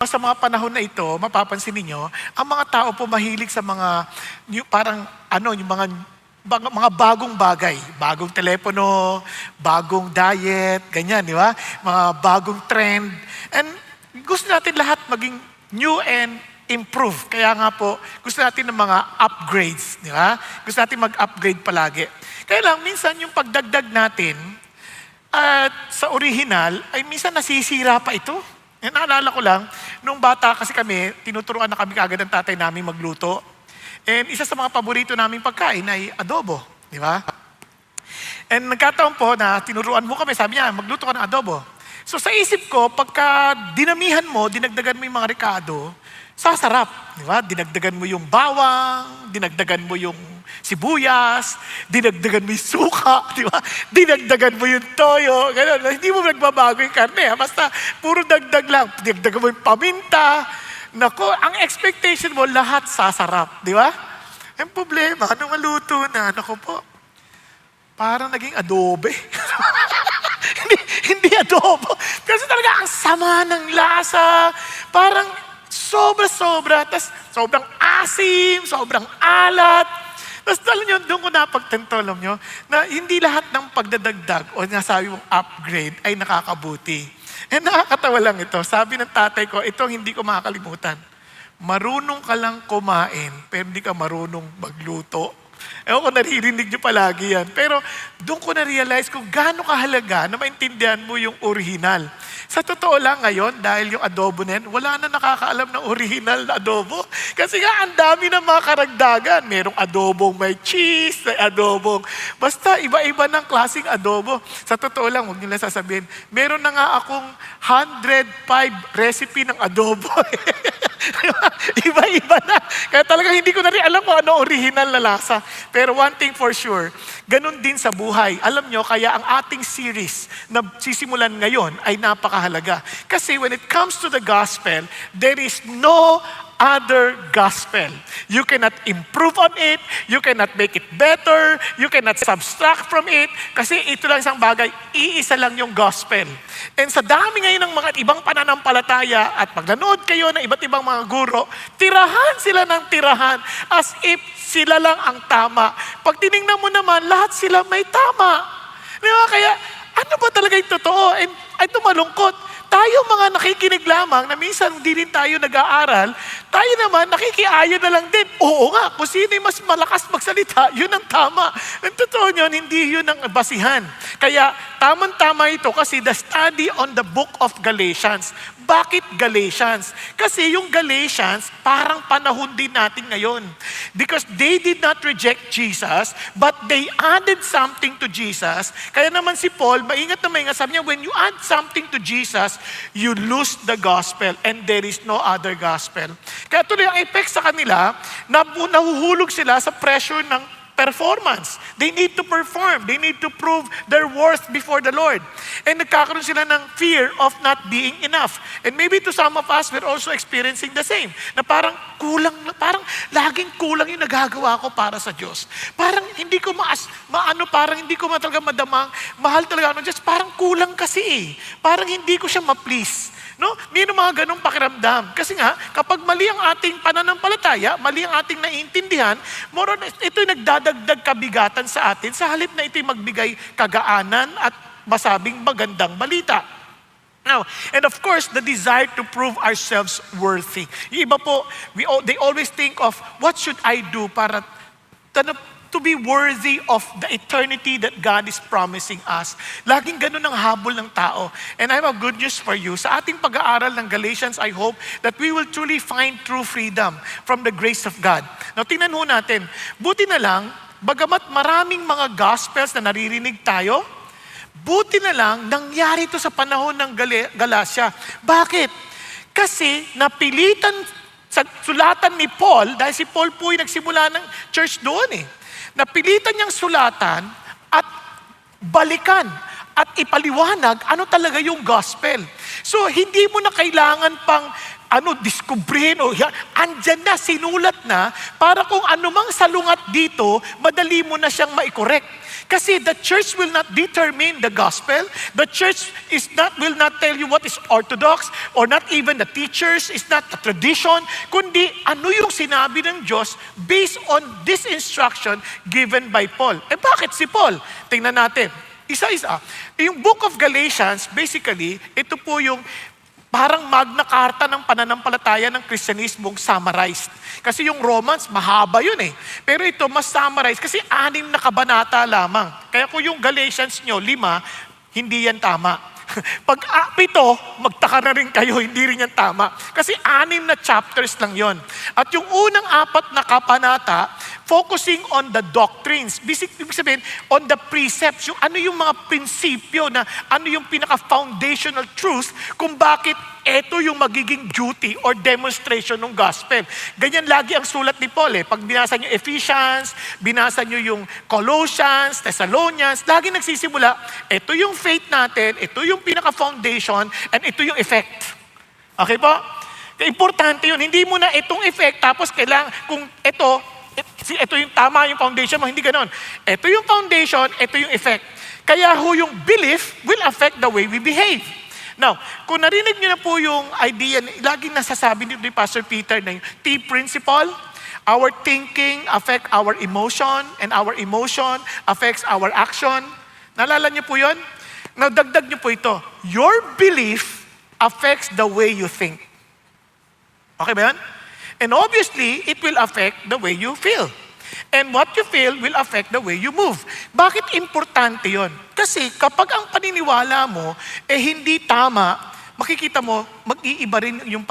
Sa mga panahon na ito, mapapansin ninyo, ang mga tao po mahilig sa mga parang yung mga bagong bagay, bagong telepono, bagong diet, ganyan, di ba? Mga bagong trend. And gusto natin lahat maging new and improve. Kaya nga po, gusto natin ng mga upgrades, di ba? Gusto natin mag-upgrade palagi. Kaya lang, minsan yung pagdagdag natin sa original, ay minsan nasisira pa ito. Naalala ko lang, nung bata kasi kami, tinuturuan na kami kaagad ng tatay namin magluto. And isa sa mga paborito naming pagkain ay adobo, di ba? And nagkataon po na tinuruan mo kami, sabi niya, magluto ka ng adobo. So sa isip ko, pagka dinamihan mo, dinagdagan mo yung mga rekado, sasarap, di ba? Dinagdagan mo yung bawang, dinagdagan mo yung sibuyas, dinagdagan mo yung suka, di ba? Dinagdagan mo yung toyo, gano'n. Hindi mo nagbabago yung karne, ha? Basta puro dagdag lang. Dinagdagan mo yung paminta. Nako, ang expectation mo, lahat sasarap, di ba? Ang problema, nung maluto na, nako po, parang naging adobe. hindi adobo. Kasi talaga ang sama ng lasa. Parang sobra-sobra. Tapos sobrang asim, sobrang alat. Tapos alam nyo, doon ko napagtanto, alam nyo, na hindi lahat ng pagdadagdag o nasabi mong upgrade ay nakakabuti. Eh nakakatawa lang ito. Sabi ng tatay ko, ito hindi ko makakalimutan. Marunong ka lang kumain, pero hindi ka marunong magluto. Ewan ko, naririnig nyo palagi yan. Pero doon ko na-realize kung gaano kahalaga na maintindihan mo yung original. Sa totoo lang ngayon, dahil yung adobo na yan, wala na nakakaalam ng original na adobo. Kasi nga, ang dami ng mga karagdagan. Merong adobong may cheese, may adobong... Basta iba-iba ng klaseng adobo. Sa totoo lang, huwag nila sasabihin, meron na nga akong 105 recipe ng adobo. Iba-iba na. Kaya talagang hindi ko na rin alam kung ano original na lasa. Pero one thing for sure, ganun din sa buhay. Alam nyo, kaya ang ating series na sisimulan ngayon ay napakahalaga. Kasi when it comes to the gospel, there is no other gospel. You cannot improve on it, you cannot make it better, you cannot subtract from it, kasi ito lang isang bagay, iisa lang yung gospel. And sa dami ngayon ng mga ibang pananampalataya at pag nanood kayo ng iba't ibang mga guro, tirahan sila ng tirahan as if sila lang ang tama. Pag tinignan mo naman, lahat sila may tama. Di ba? Kaya ano ba talaga yung totoo? And ito malungkot. Tayo mga nakikinig lamang na minsan hindi rin tayo nag-aaral, tayo naman nakikiayon na lang din. Oo nga, kung sino yung mas malakas magsalita, yun ang tama. Ang totoo yun, hindi yun ang basihan. Kaya tamang-tama ito kasi the study on the book of Galatians. Bakit Galatians? Kasi yung Galatians, parang panahon din natin ngayon. Because they did not reject Jesus, but they added something to Jesus. Kaya naman si Paul, maingat na maingat, sabi niya, when you add something to Jesus, you lose the gospel and there is no other gospel. Kaya tuloy ang effect sa kanila, nahuhulog sila sa pressure ng performance. They need to perform. They need to prove their worth before the Lord. And nagkakaroon sila ng fear of not being enough. And maybe to some of us, we're also experiencing the same. Na parang kulang, parang laging kulang yung nagagawa ko para sa Diyos. Parang hindi ko parang hindi ko talaga madamang, mahal talaga ng Diyos. Parang kulang kasi eh. Parang hindi ko siya ma-please. No? Mayroong mga ganong pakiramdam. Kasi nga, kapag mali ang ating pananampalataya, mali ang ating naiintindihan, ito'y nagdadagdag kabigatan sa atin sa halip na ito'y magbigay kagaanan at masabing magandang balita. Now, and of course, the desire to prove ourselves worthy. Yung iba po, they always think of, what should I do para to be worthy of the eternity that God is promising us. Laging ganun ang habol ng tao. And I have good news for you. Sa ating pag-aaral ng Galatians, I hope that we will truly find true freedom from the grace of God. Now, tingnan ho natin. Buti na lang, bagamat maraming mga gospels na naririnig tayo, buti na lang, nangyari ito sa panahon ng Galacia. Bakit? Kasi napilitan sa sulatan ni Paul, dahil si Paul po yung nagsimula ng church doon eh. Napilitan niyang sulatan at balikan at ipaliwanag ano talaga yung gospel. So, hindi mo na kailangan pang diskubrihin o andyan na, sinulat na, para kung anumang salungat dito, madali mo na siyang maikorek. Kasi the church will not determine the gospel. The church will not tell you what is orthodox, or not even the teachers, it's not a tradition, kundi ano yung sinabi ng Diyos based on this instruction given by Paul. Bakit si Paul? Tingnan natin. Isa-isa. Yung book of Galatians, basically, ito po yung parang Magna Carta ng pananampalataya ng Kristyanismong summarized. Kasi yung Romans, mahaba yun eh. Pero ito, mas summarized kasi 6 na kabanata lamang. Kaya kung yung Galatians nyo, 5, hindi yan tama. Pag 7, magtaka na rin kayo, hindi rin yan tama. Kasi 6 na chapters lang yon. At yung unang 4 na kabanata, focusing on the doctrines. Ibig sabihin, on the precepts, yung ano yung mga prinsipyo na ano yung pinaka-foundational truth kung bakit ito yung magiging duty or demonstration ng gospel. Ganyan lagi ang sulat ni Paul eh. Pag binasa nyo Ephesians, binasa nyo yung Colossians, Thessalonians, lagi nagsisimula, ito yung faith natin, ito yung pinaka-foundation, and ito yung effect. Okay po? Importante yun. Hindi mo na itong effect, tapos kailangan, kung ito yung tama yung foundation mo, hindi ganon. Ito yung foundation, ito yung effect. Kaya yung belief will affect the way we behave. Now, kung narinig niyo na po yung idea, laging nasasabi ni Pastor Peter na yung T principle, our thinking affect our emotion, and our emotion affects our action. Naalala niyo po yun? Now, dagdag niyo po ito. Your belief affects the way you think. Okay ba yan? And obviously, it will affect the way you feel. And what you feel will affect the way you move. Bakit importante yon? Kasi kapag ang paniniwala mo hindi tama, makikita mo, mag-iiba rin yung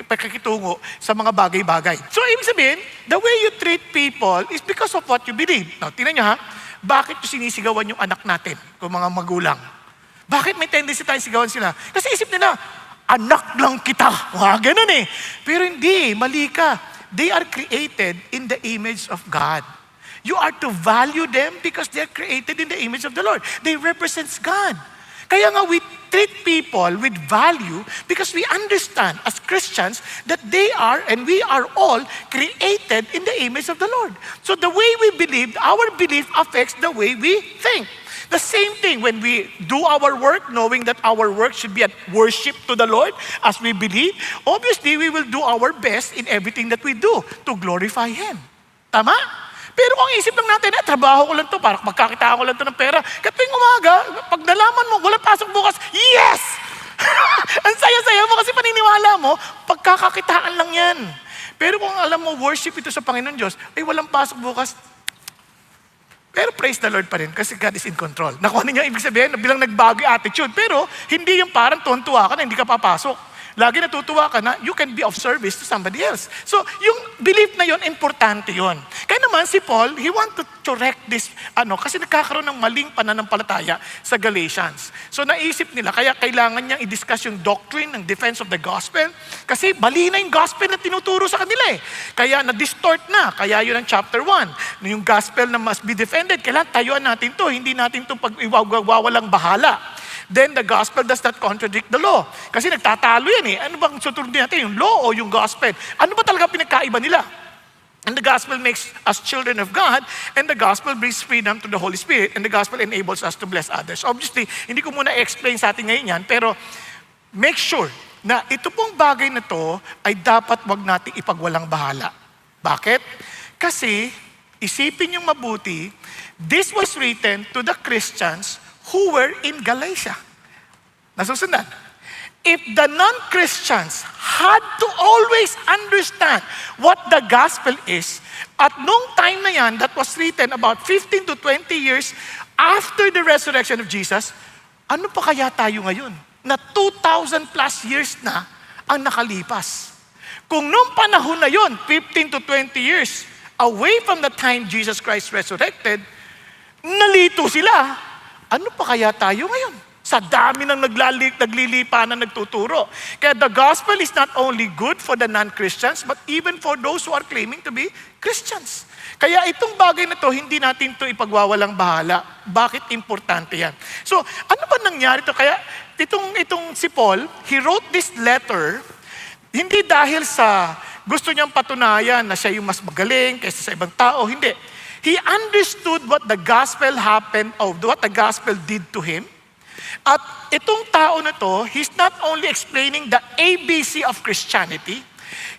pakikitungo sa mga bagay-bagay. So, ibig sabihin, the way you treat people is because of what you believe. Now, tingnan nyo ha, bakit yung sinisigawan yung anak natin, kung mga magulang? Bakit may tendency tayong sigawan sila? Kasi isip nila, anak lang kita. Ganun eh. Pero hindi, mali ka. They are created in the image of God. You are to value them because they are created in the image of the Lord. They represent God. Kaya nga we treat people with value because we understand as Christians that they are and we are all created in the image of the Lord. So the way we believe, our belief affects the way we think. The same thing when we do our work, knowing that our work should be at worship to the Lord as we believe, obviously we will do our best in everything that we do to glorify Him. Tama? Pero kung isip lang natin, trabaho ko lang to, para magkakitaan ko lang to ng pera. Katuwing umaga, pag nalaman mo, wala pasok bukas, yes! Ang saya-saya mo kasi paniniwala mo, pagkakakitaan lang yan. Pero kung alam mo, worship ito sa Panginoon Diyos, ay walang pasok bukas, pero praise the Lord pa rin kasi God is in control. Nakuha niya ibig sabihin, bilang nagbago yung attitude. Pero hindi yung parang tuwan-tuwa ka na hindi ka papasok. Lagi natutuwa ka na you can be of service to somebody else. So yung belief na yon, importante yon. Kaya naman si Paul, he want to correct this, kasi nagkakaroon ng maling pananampalataya sa Galatians. So naisip nila, kaya kailangan niyang i-discuss yung doctrine ng defense of the gospel kasi mali na yung gospel na tinuturo sa kanila eh. Kaya na-distort na, kaya yun ang chapter 1. Yung gospel na must be defended, kailangan tayuan natin to, hindi natin to pag-iwawalang bahala. Then the gospel does not contradict the law. Kasi nagtatalo yan eh. Ano bang susundin natin? Yung law o yung gospel? Ano ba talaga pinagkaiba nila? And the gospel makes us children of God, and the gospel brings freedom to the Holy Spirit, and the gospel enables us to bless others. Obviously, hindi ko muna explain sa atin ngayon yan, pero make sure na ito pong bagay na to ay dapat wag nating ipagwalang bahala. Bakit? Kasi, isipin yung mabuti, this was written to the Christians who were in Galatia. Nasusundan. If the non-Christians had to always understand what the gospel is, at nung time na yan, that was written about 15 to 20 years after the resurrection of Jesus, ano pa kaya tayo ngayon? Na 2,000 plus years na ang nakalipas. Kung nung panahon na yon, 15 to 20 years away from the time Jesus Christ resurrected, nalito sila. Ano pa kaya tayo ngayon? Sa dami ng naglilipa na nagtuturo. Kaya the gospel is not only good for the non-Christians, but even for those who are claiming to be Christians. Kaya itong bagay na to, hindi natin to ipagwawalang bahala. Bakit importante yan? So, ano ba nangyari to? Kaya itong si Paul, he wrote this letter, hindi dahil sa gusto niyang patunayan na siya yung mas magaling kaysa sa ibang tao, hindi. He understood what the gospel happened, or what the gospel did to him. At itong tao na to, he's not only explaining the ABC of Christianity,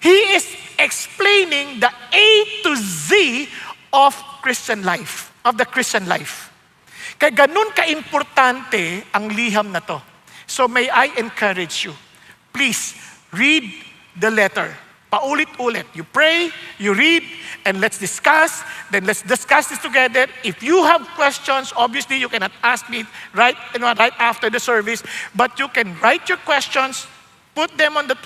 he is explaining the A to Z of Christian life, of the Christian life. Kaya ganun ka-importante ang liham na to. So may I encourage you, please read the letter. Paulit-ulit. You pray, you read, and let's discuss. Then let's discuss this together. If you have questions, obviously you cannot ask me right after the service, but you can write your questions, put them on the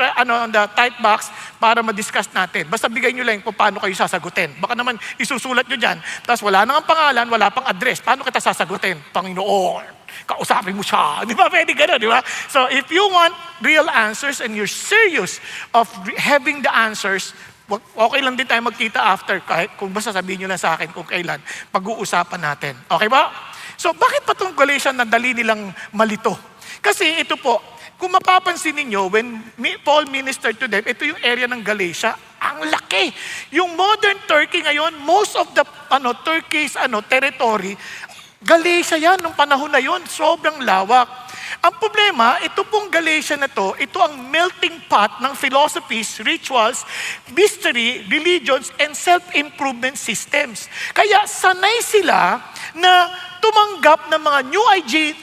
type box para ma-discuss natin. Basta bigay nyo lang kung paano kayo sasagutin. Baka naman isusulat nyo dyan, tapos wala nang pangalan, wala pang address. Paano kita sasagutin? Panginoon, kausapin mo siya. Di ba? Pwede gano'n, di ba? So if you want real answers and you're serious of having the answers, okay lang din tayo magkita after, kahit kung basta sabihin nyo lang sa akin kung kailan, pag-uusapan natin. Okay ba? So bakit pa itong Galatians na dali nilang malito? Kasi ito po, kung mapapansin ninyo, when Paul ministered to them, ito yung area ng Galatia, ang laki. Yung modern Turkey ngayon, most of the Turkey's territory, Galatia yan, nung panahon na yon, sobrang lawak. Ang problema, ito pong Galatia na to, ito ang melting pot ng philosophies, rituals, mystery, religions, and self-improvement systems. Kaya sanay sila na tumanggap ng mga new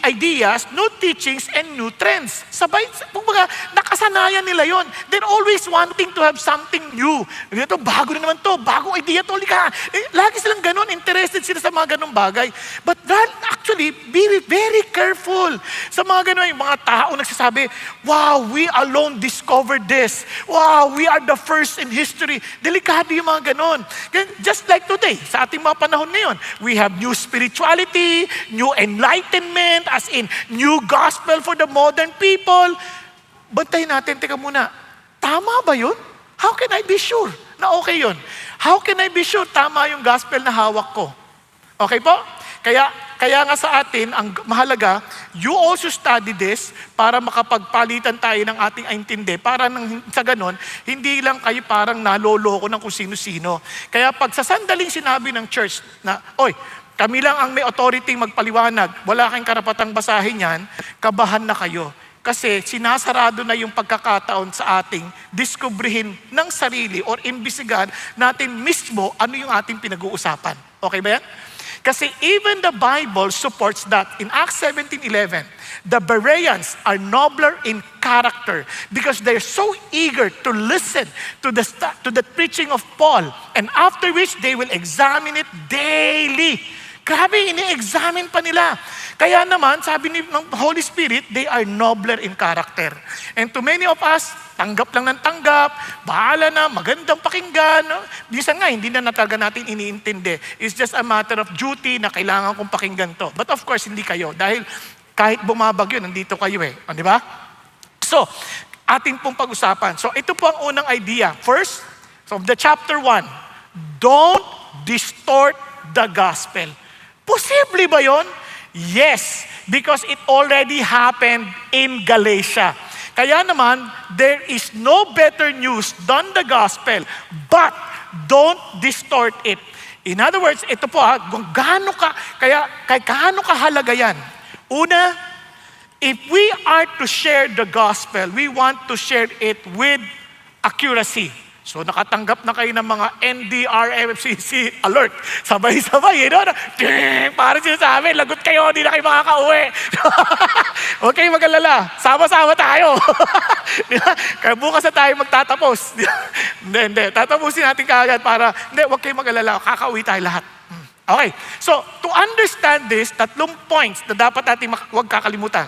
ideas, new teachings, and new trends. Sabay, kumbaga, nakasanayan nila yon. They're always wanting to have something new. Ito, bago na naman to, bagong idea to, lika. Lagi silang ganun, interested sila sa mga ganung bagay. But actually, be very careful sa mga ganun, yung mga tao nagsasabi, wow, we alone discovered this. Wow, we are the first in history. Delikado yung mga ganun. Just like today, sa ating mga panahon ngayon, we have new spirituality, new enlightenment, as in new gospel for the modern people. Bantayin natin, teka muna, tama ba yun? How can I be sure na okay yun? How can I be sure tama yung gospel na hawak ko? Okay po? Kaya nga sa atin, ang mahalaga, you also study this para makapagpalitan tayo ng ating intindi. Para sa ganon, hindi lang kayo parang naloloko ng kung sino-sino. Kaya pag sa sandaling sinabi ng church na, oy, kami lang ang may authority magpaliwanag, wala kayong karapatang basahin yan, kabahan na kayo. Kasi sinasarado na yung pagkakataon sa ating diskubrihin ng sarili or imbisigan natin mismo ano yung ating pinag-uusapan. Okay ba yan? Kasi even the Bible supports that. In Acts 17:11, the Bereans are nobler in character because they're so eager to listen to the preaching of Paul, and after which they will examine it daily. Grabe, ini-examine pa nila. Kaya naman, sabi ng Holy Spirit, they are nobler in character. And to many of us, tanggap lang ng tanggap, bahala na, magandang pakinggan. No? Minsan nga, hindi na talaga natin iniintindi. It's just a matter of duty na kailangan kong pakinggan to. But of course, hindi kayo. Dahil kahit bumabagyo, nandito kayo eh. O, di ba? So, ating pong pag-usapan. So, ito po ang unang idea. First, from the chapter 1, don't distort the gospel. Posible ba yon? Yes, because it already happened in Galatia. Kaya naman, there is no better news than the gospel, but don't distort it. In other words, ito po kung gaano kahalaga yan. Una, if we are to share the gospel, we want to share it with accuracy. So nakatanggap na kayo ng mga NDRFCC alert. Sabay-sabay, parang sinasabi, lagot kayo, hindi na kayo makakauwi. Okay, mag-alala. Sama-sama tayo. Kaya bukas na tayo magtatapos. Hindi. Tatapusin natin kaagad para, huwag kayo mag-alala. Kakauwi tayo lahat. Okay, so to understand this, 3 points na dapat natin huwag kakalimutan.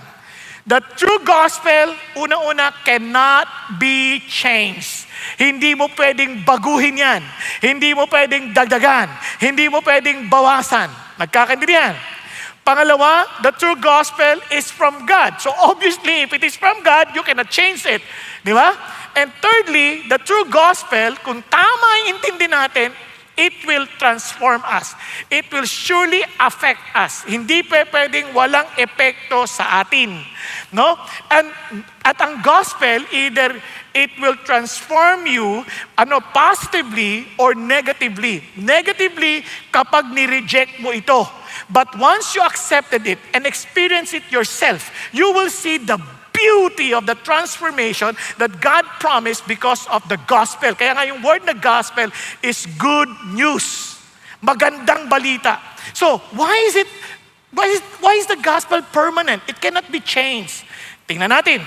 The true gospel, una-una, cannot be changed. Hindi mo pwedeng baguhin yan. Hindi mo pwedeng dagdagan. Hindi mo pwedeng bawasan. Nagkakaintindihan? Pangalawa, the true gospel is from God. So obviously, if it is from God, you cannot change it. Di ba? And thirdly, the true gospel, kung tama yung intindi natin, it will transform us. It will surely affect us. Hindi pwedeng walang epekto sa atin. No? And At ang gospel, either it will transform you positively or negatively. Negatively, kapag ni-reject mo ito. But once you accepted it and experience it yourself, you will see the beauty of the transformation that God promised because of the gospel. Kaya nga yung word na gospel is good news. Magandang balita. So, why is the gospel permanent? It cannot be changed. Tingnan natin.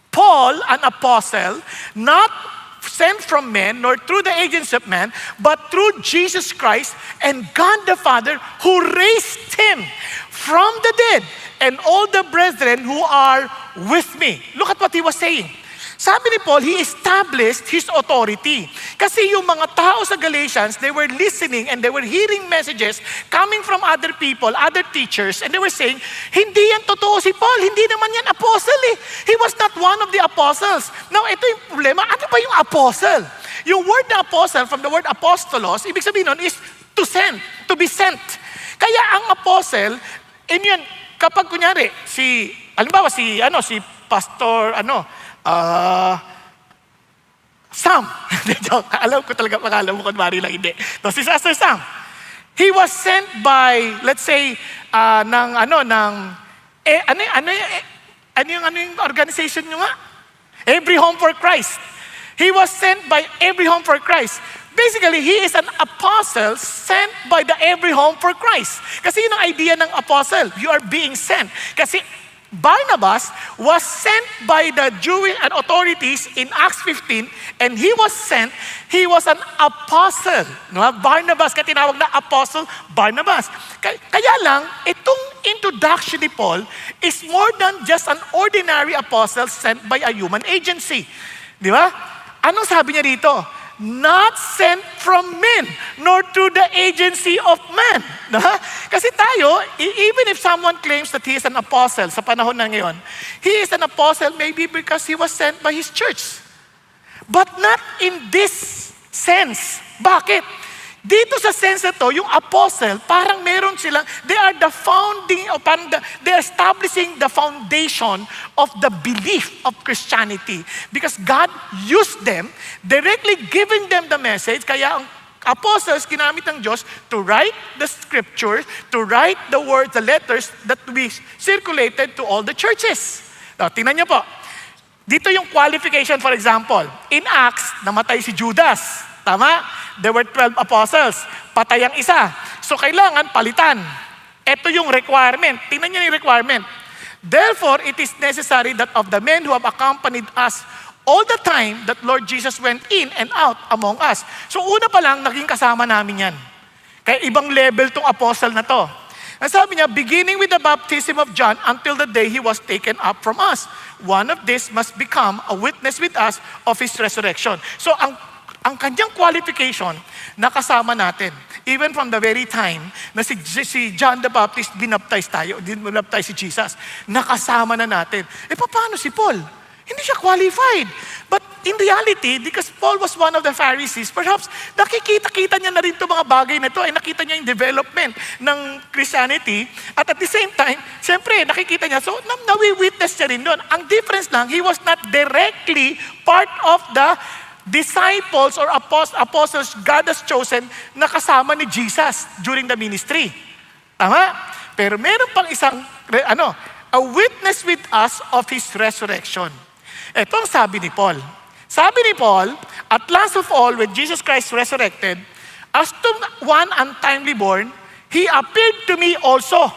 Paul, an apostle, not sent from men, nor through the agency of man, but through Jesus Christ and God the Father, who raised him from the dead, and all the brethren who are with me. Look at what he was saying. Sabi ni Paul, he established his authority. Kasi yung mga tao sa Galatians, they were listening and they were hearing messages coming from other people, other teachers, and they were saying, hindi yan totoo si Paul, hindi naman yan apostle eh. He was not one of the apostles. Now, ito yung problema, ano ba yung apostle? Yung word na apostle, from the word apostolos, ibig sabihin nun is to send, to be sent. Kaya ang apostle, yun, kapag kunyari, halimbawa si Pastor, Sam. Alam ko talaga pangalan mo, kunwari lang hindi. No, si Pastor Sam. He was sent by, let's say, ano yung organization nyo nga? Every Home for Christ. He was sent by Every Home for Christ. Basically, he is an apostle sent by the Every Home for Christ. Kasi yun ang idea ng apostle. You are being sent. Kasi Barnabas was sent by the Jewish authorities in Acts 15, and he was an apostle. No? Barnabas, kaya tinawag na apostle Barnabas. Kaya lang, itong introduction ni Paul is more than just an ordinary apostle sent by a human agency. Di ba? Anong sabi niya dito? Not sent from men, nor through the agency of man. Kasi tayo, even if someone claims that he is an apostle sa panahon na ngayon, he is an apostle maybe because he was sent by his church. But not in this sense. Bakit? Dito sa sense na to, yung apostle, parang meron silang, they are establishing the foundation of the belief of Christianity. Because God used them, directly giving them the message, kaya ang apostles, ginamit ng Diyos to write the scriptures, to write the words, the letters that we circulated to all the churches. Now, tingnan niyo po. Dito yung qualification, for example. In Acts, namatay si Judas. Tama? There were 12 apostles. Patay ang isa. So, kailangan palitan. Ito yung requirement. Tingnan niyo yung requirement. Therefore, it is necessary that of the men who have accompanied us all the time that Lord Jesus went in and out among us. So, una pa lang, naging kasama namin yan. Kaya ibang level tong apostle na to. Ang sabi niya, beginning with the baptism of John until the day he was taken up from us. One of these must become a witness with us of his resurrection. So, ang kanyang qualification, nakasama natin. Even from the very time na si John the Baptist binaptize si Jesus, nakasama na natin. Paano si Paul? Hindi siya qualified. But in reality, because Paul was one of the Pharisees, perhaps nakikita-kita niya na rin itong mga bagay na ito, ay nakita niya yung development ng Christianity, at the same time, siyempre, nakikita niya, so nawi-witness niya rin doon. Ang difference lang, he was not directly part of the disciples or apostles God has chosen na kasama ni Jesus during the ministry. Tama? Pero meron pang isang, a witness with us of His resurrection. Ito ang sabi ni Paul. Sabi ni Paul, at last of all, when Jesus Christ resurrected, as to one untimely born, He appeared to me also.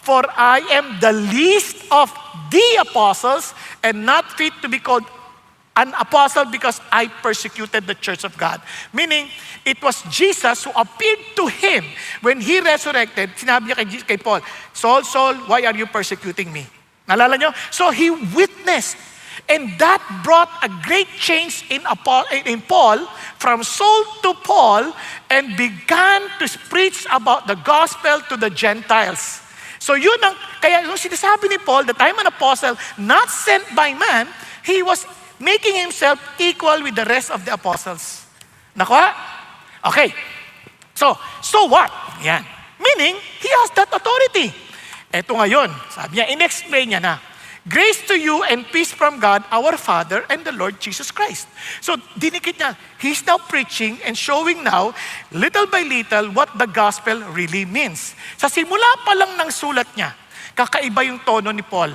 For I am the least of the apostles and not fit to be called an apostle because I persecuted the church of God. Meaning, it was Jesus who appeared to him when he resurrected. Sinabi niya kay Paul, Saul, Saul, why are you persecuting me? Nalala niyo? So he witnessed. And that brought a great change in Paul, from Saul to Paul, and began to preach about the gospel to the Gentiles. So yun ang, kaya yung sinasabi ni Paul that I'm an apostle, not sent by man, he was making himself equal with the rest of the apostles. Nakuha? Okay. So what? Yan. Meaning, he has that authority. Eto ngayon, sabi niya, in-explain niya na. Grace to you and peace from God, our Father, and the Lord Jesus Christ. So, dinikit niya. He's now preaching and showing now, little by little, what the gospel really means. Sa simula pa lang ng sulat niya, kakaiba yung tono ni Paul.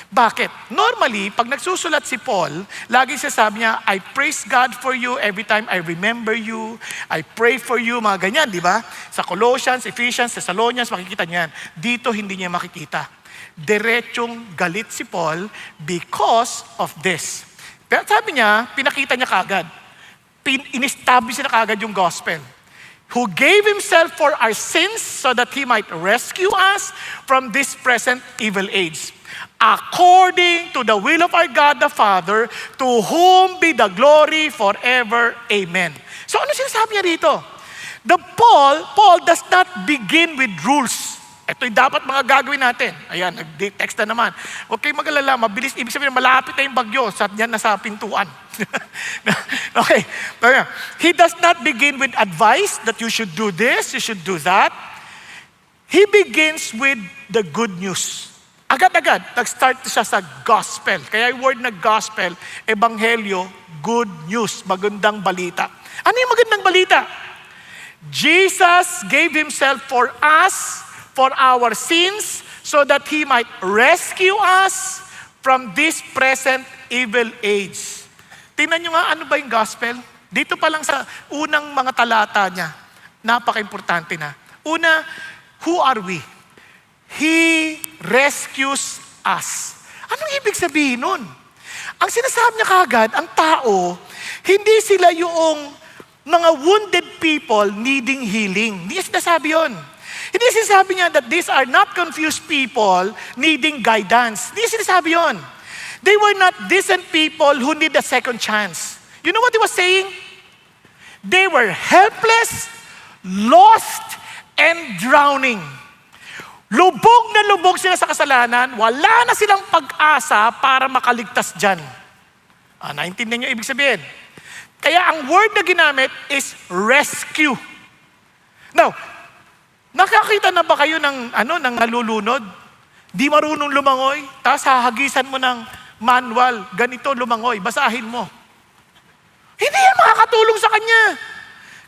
Bakit? Normally, pag nagsusulat si Paul, lagi sasabi niya, I praise God for you every time I remember you. I pray for you, mga ganyan, di ba? Sa Colossians, Ephesians, Thessalonians, makikita niyan. Dito, hindi niya makikita. Diretsong galit si Paul because of this. Pero sabi niya, pinakita niya kagad. In-establish niya kagad yung gospel. Who gave himself for our sins so that he might rescue us from this present evil age. According to the will of our God the Father, to whom be the glory forever. Amen. So ano sinasabi niya dito? Paul does not begin with rules. Ito'y dapat mga gagawin natin. Ayan, nag-text na naman. Huwag kayong mag-alala, mabilis. Ibig sabihin, malapit na yung bagyo. Yan nasa pintuan. Okay. He does not begin with advice that you should do this, you should do that. He begins with the good news. Agad-agad, nag-start siya sa gospel. Kaya yung word na gospel, ebanghelyo, good news, magandang balita. Ano yung magandang balita? Jesus gave himself for us, for our sins, so that He might rescue us from this present evil age. Tingnan nyo nga, ano ba yung gospel? Dito pa lang sa unang mga talata niya, napaka-importante na. Una, who are we? He rescues us. Anong ibig sabihin nun? Ang sinasabi niya kagad, ang tao, hindi sila yung mga wounded people needing healing. Hindi niya sinasabi yun. Hindi sinasabi niya that these are not confused people needing guidance. Hindi sinasabi yun. They were not decent people who need a second chance. You know what he was saying? They were helpless, lost, and drowning. Lubog na lubog sila sa kasalanan, wala na silang pag-asa para makaligtas dyan. Naintindihan niyo ibig sabihin? Kaya ang word na ginamit is rescue. Now, nakakita na ba kayo ng nalulunod? Di marunong lumangoy, tapos hahagisan mo ng manual, ganito lumangoy, basahin mo. Hindi yan makakatulong sa kanya.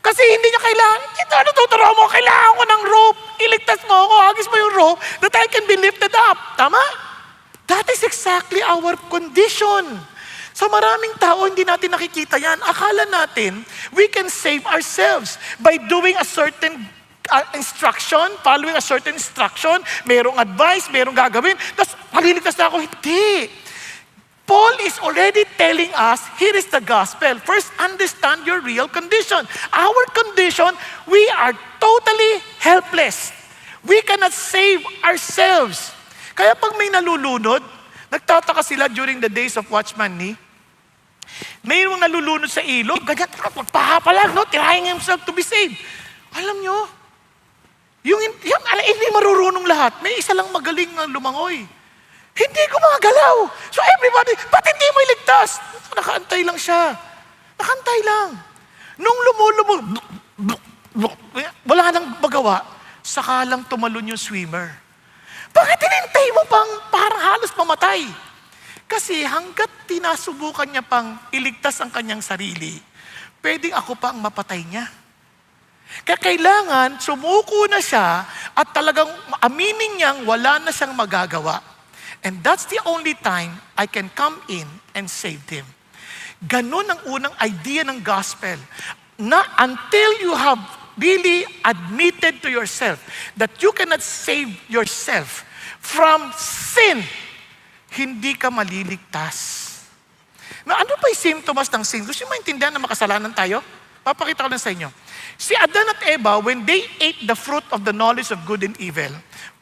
Kasi hindi niya kailangan, ano tuturo mo? Kailangan ko ng rope. Iligtas mo ako, hagis mo yung rope that I can be lifted up. Tama? That is exactly our condition. Sa maraming tao, hindi natin nakikita yan. Akala natin, we can save ourselves by doing a certain instruction, following a certain instruction, merong advice, merong gagawin, tapos maliligtas na ako. Hindi. Paul is already telling us, here is the gospel. First, understand your real condition. Our condition, we are totally helpless. We cannot save ourselves. Kaya pag may nalulunod, nagtataka sila during the days of Watchman Nee, mayroong nalulunod sa ilog, ganyan, pahapalag, no? Trying himself to be saved. Alam nyo, hindi marurunong lahat. May isa lang magaling na lumangoy. Hindi ko galaw. So everybody, ba't hindi mo iligtas? Nakaantay lang siya. Nakantay lang. Nung lumulubog, wala nang magawa, saka lang tumalon yung swimmer. Bakit hinintay mo pang parang halos pamatay? Kasi hanggat tinasubukan niya pang iligtas ang kanyang sarili, pwedeng ako pa ang mapatay niya. Kaya kailangan sumuko na siya at talagang aminin niyang wala na siyang magagawa. And that's the only time I can come in and save him. Ganon ang unang idea ng gospel. Na until you have really admitted to yourself that you cannot save yourself from sin, hindi ka maliligtas. Na ano pa yung symptoms ng sin? Gusto nyo maintindihan na makasalanan tayo? Papakita ko lang sa inyo. Si Adan at Eva, when they ate the fruit of the knowledge of good and evil,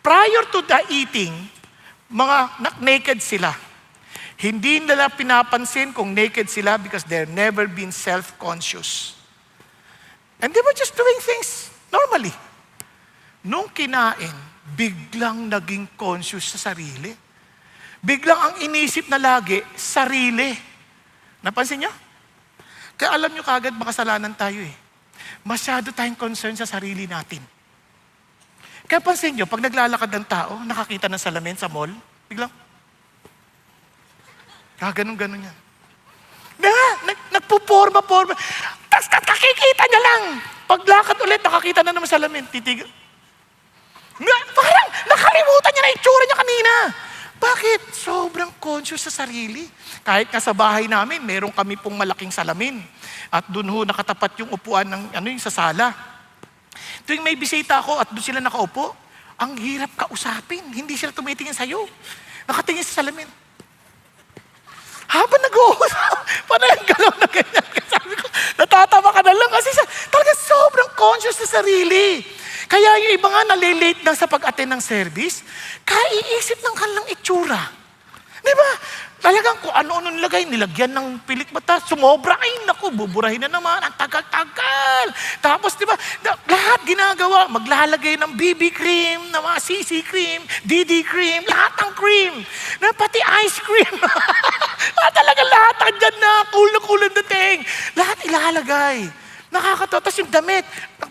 prior to the eating, naked sila. Hindi nila pinapansin kung naked sila because they're never been self-conscious. And they were just doing things normally. Nung kinain, biglang naging conscious sa sarili. Biglang ang inisip na lagi, sarili. Napansin niyo? Kaya alam niyo kagad makasalanan tayo eh. Masyado tayong concern sa sarili natin. Kaya pansin nyo, pag naglalakad ng tao, nakakita ng salamin sa mall, biglang, Gaganon-ganon yan. Nagpuporma. Tapos nakikita niya lang. Paglakad ulit, nakakita na naman sa salamin. Titig. Parang nakalimutan niya na itsura niya kanina. Bakit? Sobrang conscious sa sarili. Kahit nga sa bahay namin, meron kami pong malaking salamin. At doon ho nakatapat yung upuan ng yung sa sala. Tuwing may bisita ako at doon sila nakaupo, ang hirap kausapin. Hindi sila tumitingin sa'yo. Nakatingin sa salamin. Habang nag-uusap, parang yung galaw na ganyan. Sabi ko, natatawa ka na lang kasi talaga sobrang conscious sa sarili. Kaya yung iba nga nalilate lang sa pag-attend ng service, kaiisip ng kanilang itsura. Di ba? Talagang kung ano-ano nilagyan ng pilik mata, sumobra, ay naku, buburahin na naman, ang tagal-tagal. Tapos di ba, lahat ginagawa, maglalagay ng BB cream, ng mga CC cream, DD cream, lahat ng cream, na pati ice cream. Talaga lahat, andyan na, cool ang dating. Lahat ilalagay. Nakakatawa. Tapos yung damit,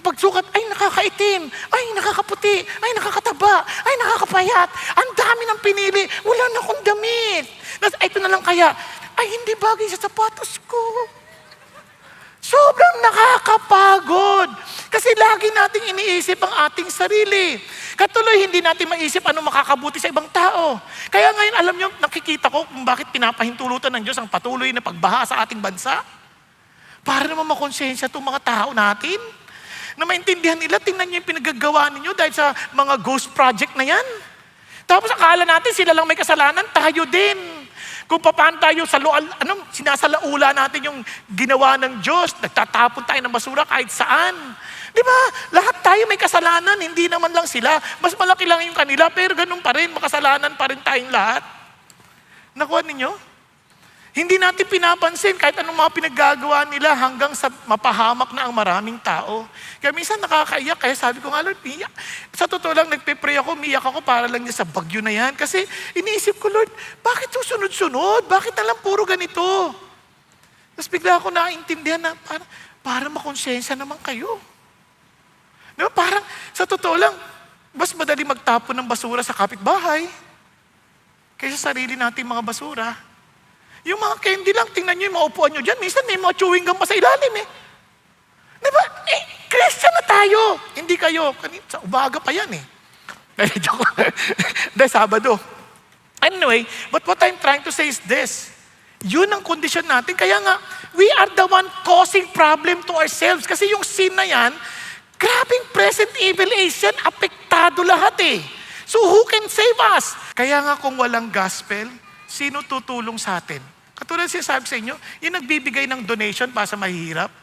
pagsukat, ay nakakaitim, ay nakakaputi, ay nakakataba, ay nakakapayat. Ang dami ng pinili, wala na akong damit. Tapos ito na lang kaya, ay hindi bagay sa sapatos ko. Sobrang nakakapagod. Kasi lagi nating iniisip ang ating sarili. Katuloy, hindi natin maisip ano makakabuti sa ibang tao. Kaya ngayon, alam nyo, nakikita ko kung bakit pinapahintulutan ng Diyos ang patuloy na pagbaha sa ating bansa. Para naman makonsensya itong mga tao natin. Na maintindihan nila, tingnan niyo yung pinagagawa ninyo dahil sa mga ghost project na yan. Tapos akala natin sila lang may kasalanan, tayo din. Kung paano tayo sinasalaula natin yung ginawa ng Diyos, nagtatapon tayo ng basura kahit saan. Di ba? Lahat tayo may kasalanan, hindi naman lang sila. Mas malaki lang yung kanila, pero ganun pa rin, makasalanan pa rin tayong lahat. Nakuha ninyo? Hindi natin pinapansin kahit anong mga pinaggagawa nila hanggang sa mapahamak na ang maraming tao. Kaya minsan nakakaiyak, kaya sabi ko nga, Lord, iyak. Sa totoo lang, nagpe-pray ako, umiyak ako para lang sa bagyo na yan. Kasi iniisip ko, Lord, bakit susunod-sunod? Bakit na lang puro ganito? Tapos bigla ako naintindihan na para makonsensya naman kayo. Diba? Parang, sa totoo lang, mas madali magtapon ng basura sa kapitbahay kaysa sarili natin mga basura. Yung mga candy lang, tingnan nyo yung mga upuan nyo dyan. Minsan may mga chewing gum pa sa ilalim eh. Diba? Christian na tayo. Hindi kayo. Sa umaga pa yan eh. Dahil Sabado. Anyway, but what I'm trying to say is this. Yun ang kondisyon natin. Kaya nga, we are the one causing problem to ourselves. Kasi yung sin na yan, grabing present evil age yan, apektado lahat eh. So who can save us? Kaya nga kung walang gospel, sino tutulong sa atin? Katulad sinasabi sa inyo, yung nagbibigay ng donation para sa mahihirap.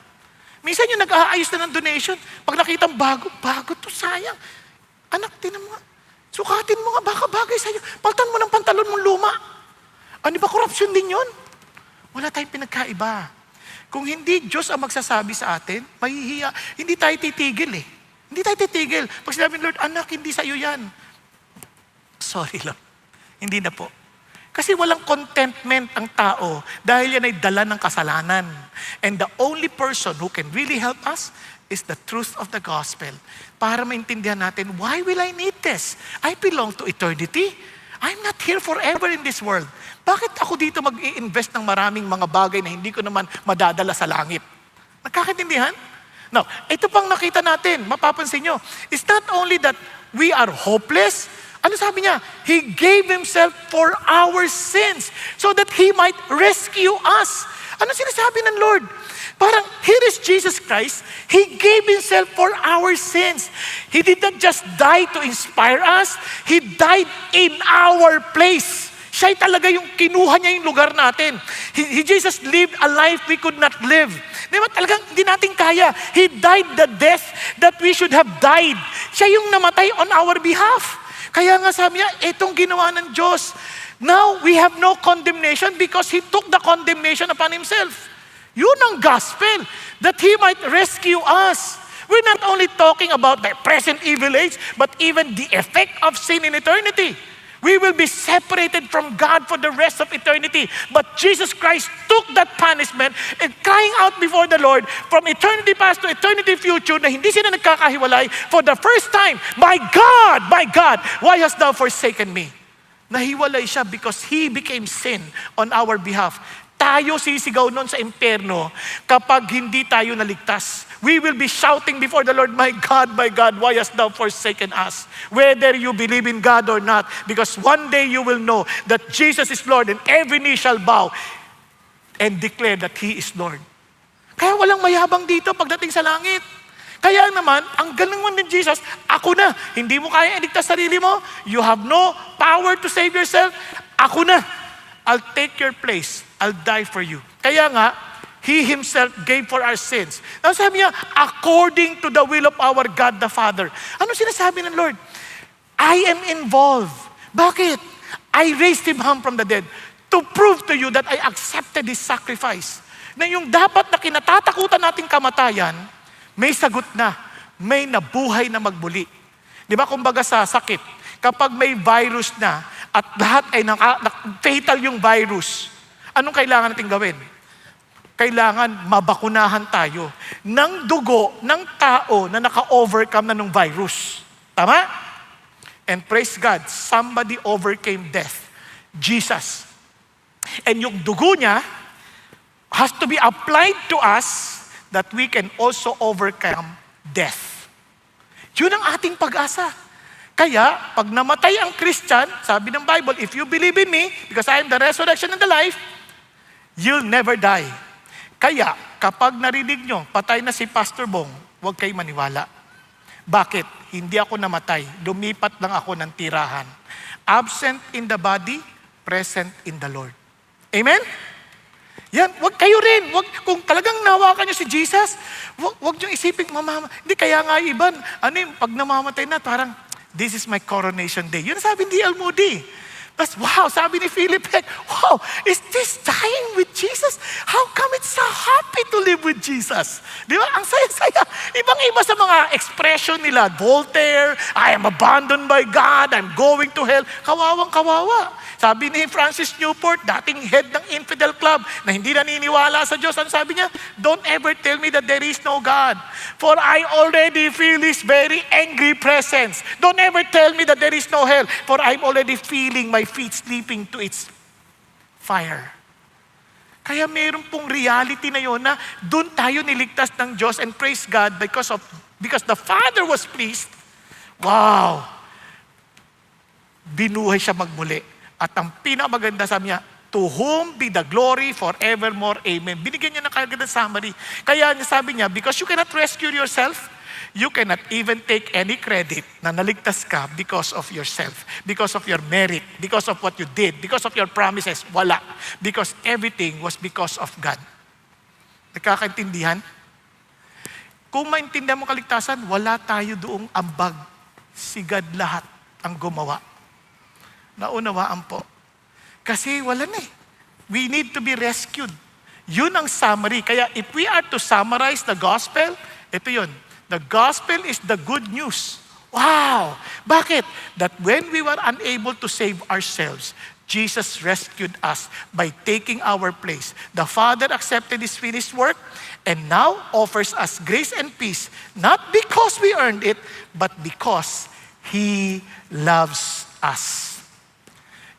Minsan yung nag-aayos na ng donation, pag nakita bago to, sayang. Anak, tinan mo nga. Sukatin mo nga, baka bagay sa'yo. Paltan mo ng pantalon mong luma. Ano ba, korupsyon din yun? Wala tayong pinagkaiba. Kung hindi Diyos ang magsasabi sa atin, mahihiya, hindi tayo titigil eh. Hindi tayo titigil. Pag sinabi, Lord, anak, hindi sa'yo yan. Sorry lang. Hindi na po. Kasi walang contentment ang tao dahil yan ay dala ng kasalanan. And the only person who can really help us is the truth of the gospel. Para maintindihan natin, why will I need this? I belong to eternity. I'm not here forever in this world. Bakit ako dito mag-i-invest ng maraming mga bagay na hindi ko naman madadala sa langit? Nagkakaintindihan? Now, ito pang nakita natin, mapapansin nyo, it's not only that we are hopeless. Ano sabi niya? He gave Himself for our sins so that He might rescue us. Ano sinasabi ng Lord? Parang, here is Jesus Christ. He gave Himself for our sins. He did not just die to inspire us. He died in our place. Siya talaga yung kinuha niya yung lugar natin. Jesus lived a life we could not live. Di ba? Talagang hindi natin kaya. He died the death that we should have died. Siya yung namatay on our behalf. Kaya nga sabi niya, itong ginawa ng Diyos. Now, we have no condemnation because He took the condemnation upon Himself. Yun ang gospel, that He might rescue us. We're not only talking about the present evil age, but even the effect of sin in eternity. We will be separated from God for the rest of eternity. But Jesus Christ took that punishment and crying out before the Lord from eternity past to eternity future na hindi sila nagkakahiwalay for the first time. My God, why hast thou forsaken me? Nahiwalay siya because He became sin on our behalf. Tayo sisigaw nun sa impyerno kapag hindi tayo naligtas. We will be shouting before the Lord, my God, why hast thou forsaken us? Whether you believe in God or not, because one day you will know that Jesus is Lord and every knee shall bow and declare that He is Lord. Kaya walang mayabang dito pagdating sa langit. Kaya naman, ang galing mo ni Jesus, ako na. Hindi mo kaya iligtas sarili mo. You have no power to save yourself. Ako na. I'll take your place. I'll die for you. Kaya nga, He Himself gave for our sins. Now sabi niya, according to the will of our God the Father. Ano sinasabi ng Lord? I am involved. Bakit? I raised Him from the dead to prove to you that I accepted His sacrifice. Na yung dapat na kinatatakutan nating kamatayan, may sagot na, may nabuhay na magbuli. Di ba, kumbaga sa sakit, kapag may virus na at lahat ay fatal yung virus, anong kailangan natin gawin? Kailangan mabakunahan tayo ng dugo ng tao na naka-overcome na ng virus. Tama? And praise God, somebody overcame death. Jesus. And yung dugo niya has to be applied to us that we can also overcome death. Yun ang ating pag-asa. Kaya, pag namatay ang Christian, sabi ng Bible, if you believe in me, because I am the resurrection and the life, you'll never die. Kaya, kapag narinig nyo, patay na si Pastor Bong, huwag kayo maniwala. Bakit? Hindi ako namatay. Lumipat lang ako ng tirahan. Absent in the body, present in the Lord. Amen? Yan, wag kayo rin. Wag, kung talagang nawakan nyo si Jesus, wag nyo isipin, hindi, kaya nga iban, pag namamatay na, parang, this is my coronation day. Yun sabi ni Al Moody. Tapos, wow, sabi ni Philip Heck, wow, is this dying with Jesus? How come it's so happy to live with Jesus? Di ba? Ang saya-saya. Ibang-iba sa mga expression nila. Voltaire, I am abandoned by God, I'm going to hell. Kawawang-kawawa. Sabi ni Francis Newport, dating head ng Infidel Club, na hindi naniniwala sa Diyos, ang sabi niya, don't ever tell me that there is no God. For I already feel His very angry presence. Don't ever tell me that there is no hell. For I'm already feeling my feet slipping to its fire. Kaya meron pong reality na yun na doon tayo niligtas ng Diyos, and praise God because the Father was pleased. Wow! Binuhay siya magmuli. At ang pinakamaganda sabi niya, to whom be the glory forevermore. Amen. Binigyan niya ng kagandang summary. Kaya sabi niya, because you cannot rescue yourself, you cannot even take any credit na naligtas ka because of yourself, because of your merit, because of what you did, because of your promises. Wala. Because everything was because of God. Nagkakaintindihan? Kung maintindihan mo kaligtasan, wala tayo doong ambag. Si God lahat ang gumawa. Naunawaan po. Kasi wala na eh. We need to be rescued. Yun ang summary. Kaya if we are to summarize the gospel, ito yun. The gospel is the good news. Wow! Bakit? That when we were unable to save ourselves, Jesus rescued us by taking our place. The Father accepted His finished work and now offers us grace and peace, not because we earned it, but because He loves us.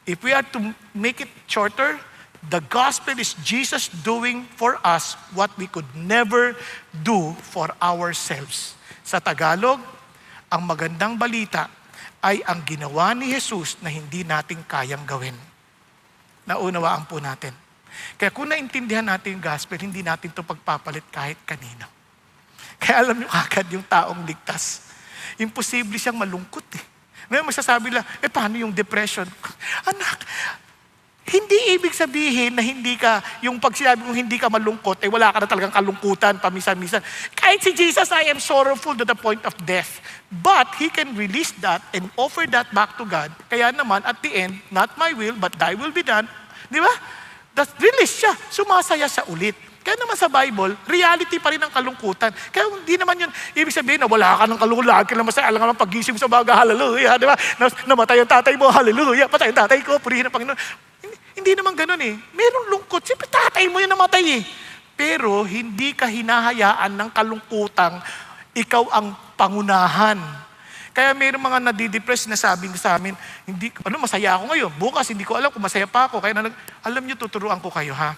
If we are to make it shorter, the gospel is Jesus doing for us what we could never do for ourselves. Sa Tagalog, ang magandang balita ay ang ginawa ni Jesus na hindi natin kayang gawin. Naunawaan po natin. Kaya kung naintindihan natin yung gospel, hindi natin ito pagpapalit kahit kanino. Kaya alam niyo agad yung taong ligtas. Imposible siyang malungkot eh. Ngayon masasabi lang, paano yung depression? Anak, hindi ibig sabihin na hindi ka, yung pag sinabi mong hindi ka malungkot, wala ka na talagang kalungkutan paminsan-minsan. Kahit si Jesus, I am sorrowful to the point of death. But He can release that and offer that back to God. Kaya naman, at the end, not my will, but thy will be done. Di ba? That release siya. Sumasaya siya ulit. Kaya naman sa Bible, reality pa rin ang kalungkutan. Kaya hindi naman yun, ibig sabihin na wala ka ng kalungkutan, kailan masaya, alam ka naman pag-gising sa baga, hallelujah, di ba? Namatay ang tatay mo, hallelujah, patay ang tatay ko, purihin ang Panginoon. Hindi naman ganun eh. Merong lungkot. Siyempre tatay mo yung namatay eh. Pero hindi ka hinahayaan ng kalungkutang ikaw ang pangunahan. Kaya mayroong mga nadidepress na sabi sa amin, hindi, masaya ako ngayon. Bukas, hindi ko alam kung masaya pa ako. Kaya alam niyo, tuturuan ko kayo, ha?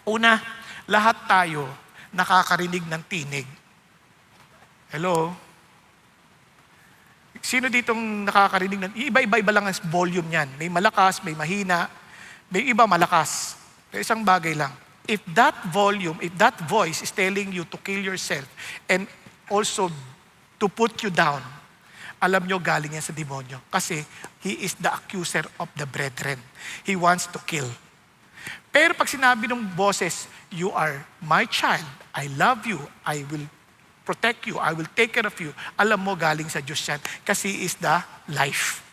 Una, lahat tayo nakakarinig ng tinig. Hello? Sino ditong nakakarinig ng, iba-iba lang ang volume niyan. May malakas, may mahina, may iba malakas. Pero isang bagay lang. If that volume, if that voice is telling you to kill yourself and also to put you down, alam nyo galing yan sa demonyo. Kasi he is the accuser of the brethren. He wants to kill. Pero pag sinabi ng boses, you are my child, I love you, I will protect you, I will take care of you, alam mo galing sa Diyos yan. Kasi he is the life.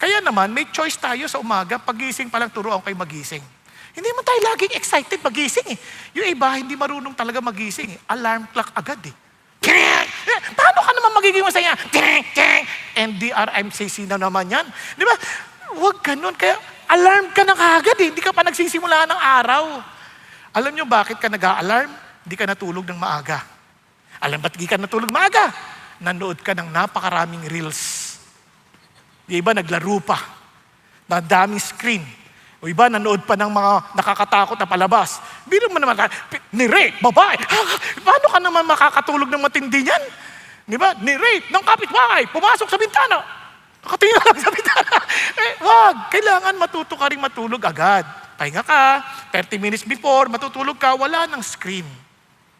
Kaya naman, may choice tayo sa umaga, pagising pa lang turuan kayo magising. Hindi man tayo laging excited magising eh. Yung iba, hindi marunong talaga magising eh. Alarm clock agad eh. Paano ka naman magiging masaya? NDRMCC na naman yan. Di ba? Huwag ganun. Kaya alarm ka na kagad eh. Hindi ka pa nagsisimula ng araw. Alam nyo bakit ka nag-a-alarm? Hindi ka natulog ng maaga. Alam ba't hindi ka natulog maaga? Nanood ka ng napakaraming reels. Yung iba naglaro pa. Na daming screen. O iba, nanood pa ng mga nakakatakot na palabas. Biro mo naman, ni-rape, babae. Paano ka naman makakatulog ng matindi niyan? Di ba? Ni-rape ng kapitbahay, pumasok sa bintana. Nakatingin lang sa bintana. Wag, kailangan matuto ka rin matulog agad. Pahinga ka, 30 minutes before, matutulog ka, wala ng screen.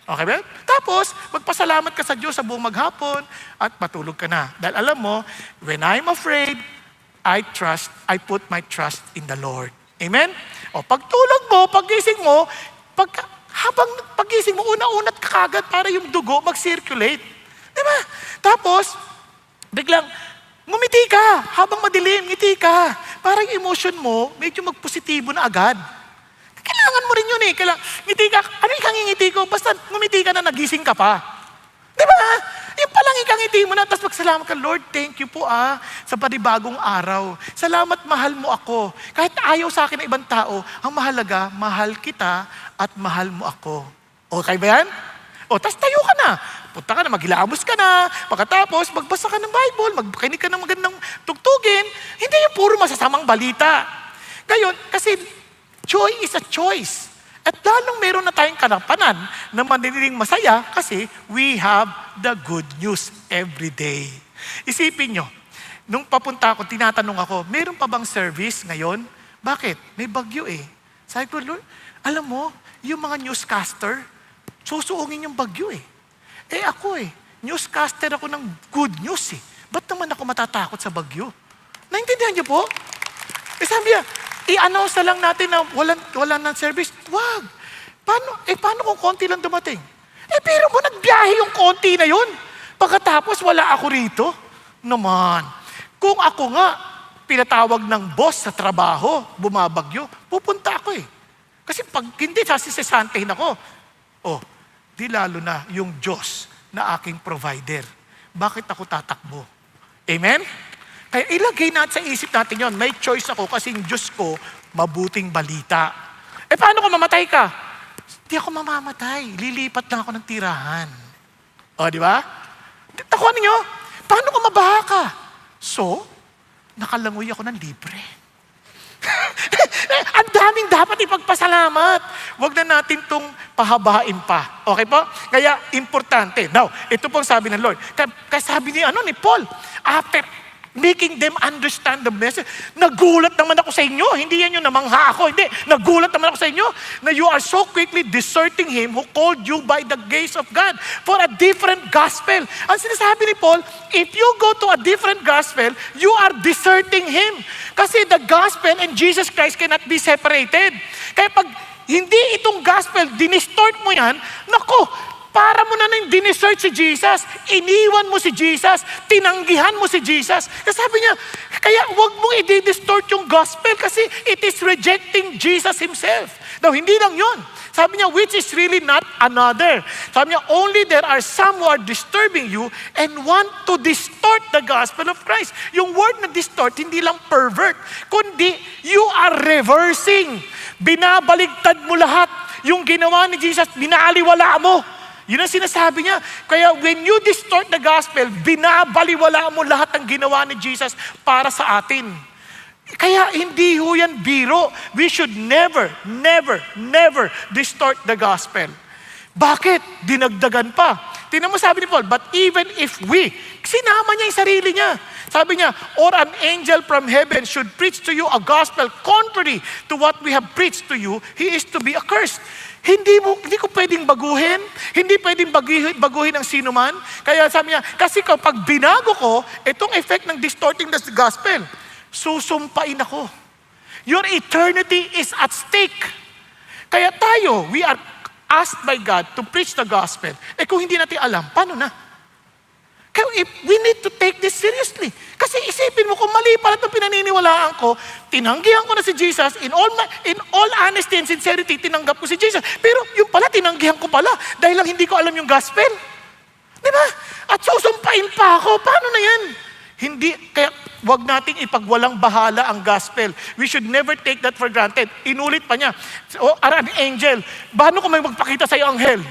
Okay ba? Tapos, magpasalamat ka sa Diyos sa buong maghapon at matulog ka na. Dahil alam mo, when I'm afraid, I put my trust in the Lord. Amen? O pagtulog mo, pagising mo, habang pagising mo, una-unat ka kagad para yung dugo mag-circulate. Diba? Tapos, biglang, ngumiti ka. Habang madilim, ngiti ka. Para yung emotion mo, medyo magpositibo na agad. Kailangan mo rin yun eh. Ngiti ka. Ano yung ngingiti ko? Basta ngumiti ka na, nagising ka pa. Diba? Yung palang ikangiti mo na, tapos magsalamat ka, Lord, thank you po sa panibagong araw. Salamat, mahal mo ako. Kahit ayaw sa akin ng ibang tao, ang mahalaga, mahal kita at mahal mo ako. Okay ba yan? O, tapos tayo ka na. Punta ka na, maghilamos ka na. Pagkatapos, magbasa ka ng Bible, magkinig ka ng magandang tugtugin. Hindi yung puro masasamang balita. Ngayon, kasi joy is a choice. At lalong meron na tayong kanapanan na manililing masaya kasi we have the good news every day. Isipin nyo, nung papunta ako, tinatanong ako, meron pa bang service ngayon? Bakit? May bagyo eh. Sabi ko, Lord, alam mo, yung mga newscaster, susuungin yung bagyo eh. Eh ako newscaster ako ng good news eh. Ba't naman ako matatakot sa bagyo? Naintindihan niyo po? Eh sabi niya, i-announce na lang natin na wala ng service. Wag. Paano kung konti lang dumating? Pero mo nagbiyahe yung konti na yun. Pagkatapos wala ako rito. Naman. Kung ako nga, pinatawag ng boss sa trabaho, bumabagyo, pupunta ako eh. Kasi pag hindi, sasisesantehin ako. Di lalo na yung Diyos na aking provider. Bakit ako tatakbo? Amen? Kaya ilagay natin sa isip natin yon. May choice ako kasi yung Diyos ko, mabuting balita. Paano kung mamatay ka? Hindi ako mamamatay. Lilipat lang ako ng tirahan. Di ba? Takuan ninyo, paano kung mabaha ka? So, nakalangoy ako ng libre. Ang daming dapat ipagpasalamat. Huwag na natin itong pahabain pa. Okay po? Kaya, importante. Now, ito pong sabi ng Lord. Kaya sabi ni Paul, after making them understand the message. Nagulat naman ako sa inyo. Hindi yan yung namangha ako. Hindi. Nagulat naman ako sa inyo na you are so quickly deserting Him who called you by the grace of God for a different gospel. Ang sinasabi ni Paul, if you go to a different gospel, you are deserting Him. Kasi the gospel and Jesus Christ cannot be separated. Kaya pag hindi itong gospel, dinistort mo yan, nako, para mo na nang dinisert si Jesus, iniwan mo si Jesus, tinanggihan mo si Jesus. Kasi sabi niya, kaya huwag mong i-distort yung gospel kasi it is rejecting Jesus Himself. Now, hindi lang yun. Sabi niya, which is really not another. Sabi niya, only there are some who are disturbing you and want to distort the gospel of Christ. Yung word na distort, hindi lang pervert, kundi you are reversing. Binabaligtad mo lahat. Yung ginawa ni Jesus, binaaliwala mo. Yun ang sinasabi niya. Kaya when you distort the gospel, binabaliwala mo lahat ng ginawa ni Jesus para sa atin. Kaya hindi ho yan biro. We should never, never, never distort the gospel. Bakit? Dinagdagan pa. Tingnan mo sabi ni Paul, but even if we, sinama niya yung sarili niya. Sabi niya, or an angel from heaven should preach to you a gospel contrary to what we have preached to you, he is to be accursed. Hindi ko pwedeng baguhin. Hindi pwedeng baguhin ng sino man. Kaya sabi niya, kasi kapag binago ko, itong effect ng distorting the gospel, susumpain ako. Your eternity is at stake. Kaya tayo, we are asked by God to preach the gospel. Kung hindi natin alam, paano na? Kaya we need to take this seriously. Kasi isipin mo, kung mali pala itong pinaniniwalaan ko, tinanggihan ko na si Jesus, in all honesty and sincerity, tinanggap ko si Jesus. Pero yung pala, tinanggihan ko pala, dahil lang hindi ko alam yung gospel. Di ba? At susumpain pa ako, paano na yan? Hindi, kaya wag nating ipagwalang bahala ang gospel. We should never take that for granted. Inulit pa niya, an angel, paano kung may magpakita sa'yo anghel?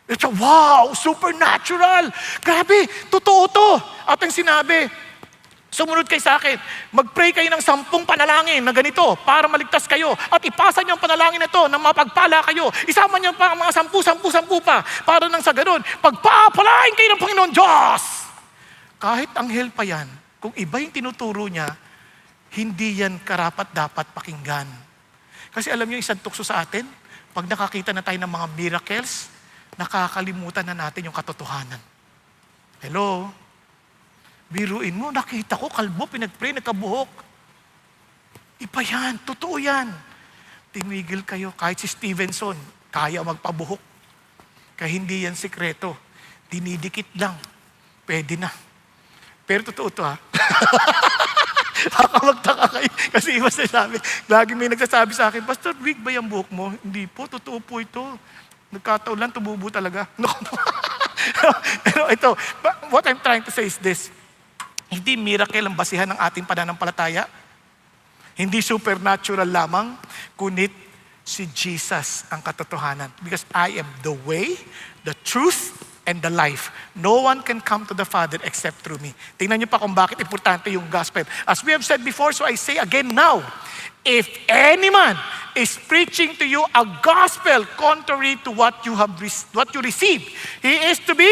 It's a wow, supernatural. Grabe, totoo to. At ang sinabi, sumunod kayo sa akin, mag-pray kayo ng 10 panalangin na ganito para maligtas kayo. At ipasa niyo ang panalangin na ito na mapagpala kayo. Isama niyo pa ang mga 10 pa para nang sa ganun, pagpapalain kayo ng Panginoon Diyos. Kahit anghel pa yan, kung iba yung tinuturo niya, hindi yan karapat-dapat pakinggan. Kasi alam niyo, isang tukso sa atin, pag nakakita na tayo ng mga miracles, nakakalimutan na natin yung katotohanan. Hello? Biruin mo, nakita ko, kalbo, pinag-pray, nagkabuhok. Iba yan, totoo yan. Tumigil kayo, kahit si Stevenson, kaya magpabuhok. Kaya hindi yan sikreto. Dinidikit lang. Pwede na. Pero totoo to ha. Baka magtaka kayo. Kasi iba sinasabi, lagi may nagsasabi sa akin, Pastor, wig ba yung buhok mo? Hindi po, totoo po ito. Nagkataon lang, tumubo talaga. Pero ito, what I'm trying to say is this. Hindi miracle ang basihan ng ating pananampalataya. Hindi supernatural lamang, kunit si Jesus ang katotohanan. Because I am the way, the truth, and the life. No one can come to the Father except through me. Tingnan niyo pa kung bakit importante yung gospel. As we have said before, so I say again now, if any man is preaching to you a gospel contrary to what you received, he is to be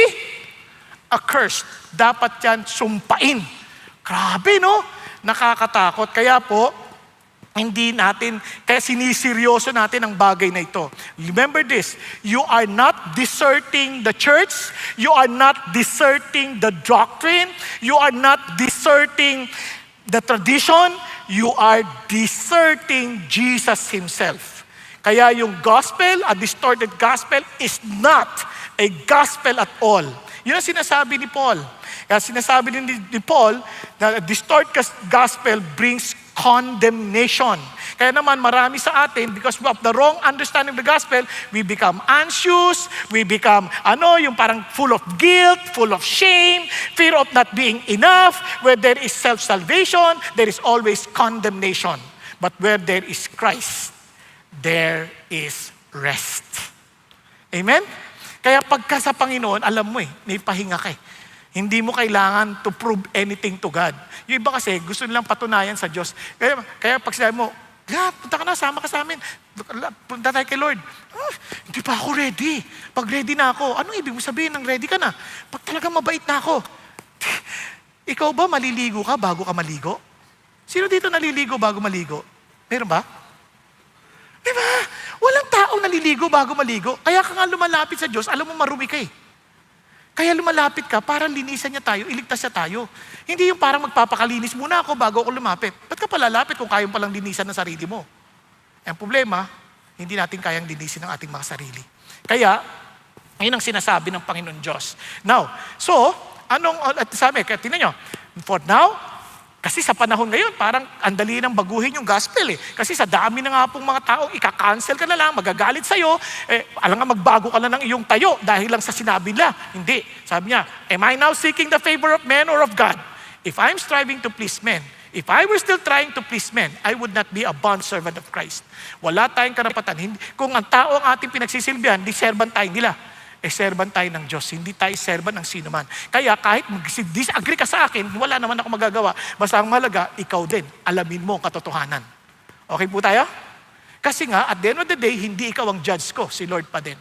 accursed. Dapat yan sumpain. Grabe, no? Nakakatakot. Kaya po, kaya siniseryoso natin ang bagay na ito. Remember this, you are not deserting the church, you are not deserting the doctrine, you are not deserting the tradition, you are deserting Jesus Himself. Kaya yung gospel, a distorted gospel, is not a gospel at all. Yun ang sinasabi ni Paul. Kaya sinasabi ni Paul na a distorted gospel brings condemnation. Kaya naman marami sa atin, because of the wrong understanding of the gospel, we become anxious, we become, yung parang full of guilt, full of shame, fear of not being enough. Where there is self-salvation, there is always condemnation. But where there is Christ, there is rest. Amen? Kaya pagka sa Panginoon, alam mo may pahinga ka. Hindi mo kailangan to prove anything to God. Yung iba kasi, gusto nilang patunayan sa Diyos. Kaya pag sinabi mo, God, punta ka na, sama ka sa amin. Punta tayo kay Lord. Hindi pa ako ready. Pag ready na ako, anong ibig mo sabihin ng ready ka na? Pag talagang mabait na ako. Ikaw ba maliligo ka bago ka maligo? Sino dito naliligo bago maligo? Meron ba? Diba? Walang taong naliligo bago maligo. Kaya ka nga lumalapit sa Diyos, alam mo marumi ka eh. Kaya lumalapit ka, para linisan niya tayo, iligtas niya tayo. Hindi yung parang magpapakalinis muna ako bago ako lumapit. Ba't ka palalapit kung kayang palang linisan ng sarili mo? Ang problema, hindi natin kayang linisin ang ating mga sarili. Kaya, ayun ang sinasabi ng Panginoon Diyos. Now, so, sabi, kaya tingnan nyo, for now, kasi sa panahon ngayon, parang andali nang baguhin yung gospel eh. Kasi sa dami na nga pong mga taong ika-cancel ka na lang, magagalit sa'yo, alam nga magbago ka na ng iyong tayo dahil lang sa sinabi nila. Hindi. Sabi niya, am I now seeking the favor of men or of God? If I'm striving to please men, if I were still trying to please men, I would not be a bondservant of Christ. Wala tayong karapatan. Kung ang tao ang ating pinagsisilbihan, di servant tayo nila. servant tayo ng Diyos. Hindi tayo servant ng sino man. Kaya kahit disagree ka sa akin, wala naman ako magagawa. Basta ang mahalaga, ikaw din. Alamin mo ang katotohanan. Okay po tayo? Kasi nga, at the end of the day, hindi ikaw ang judge ko, si Lord pa din.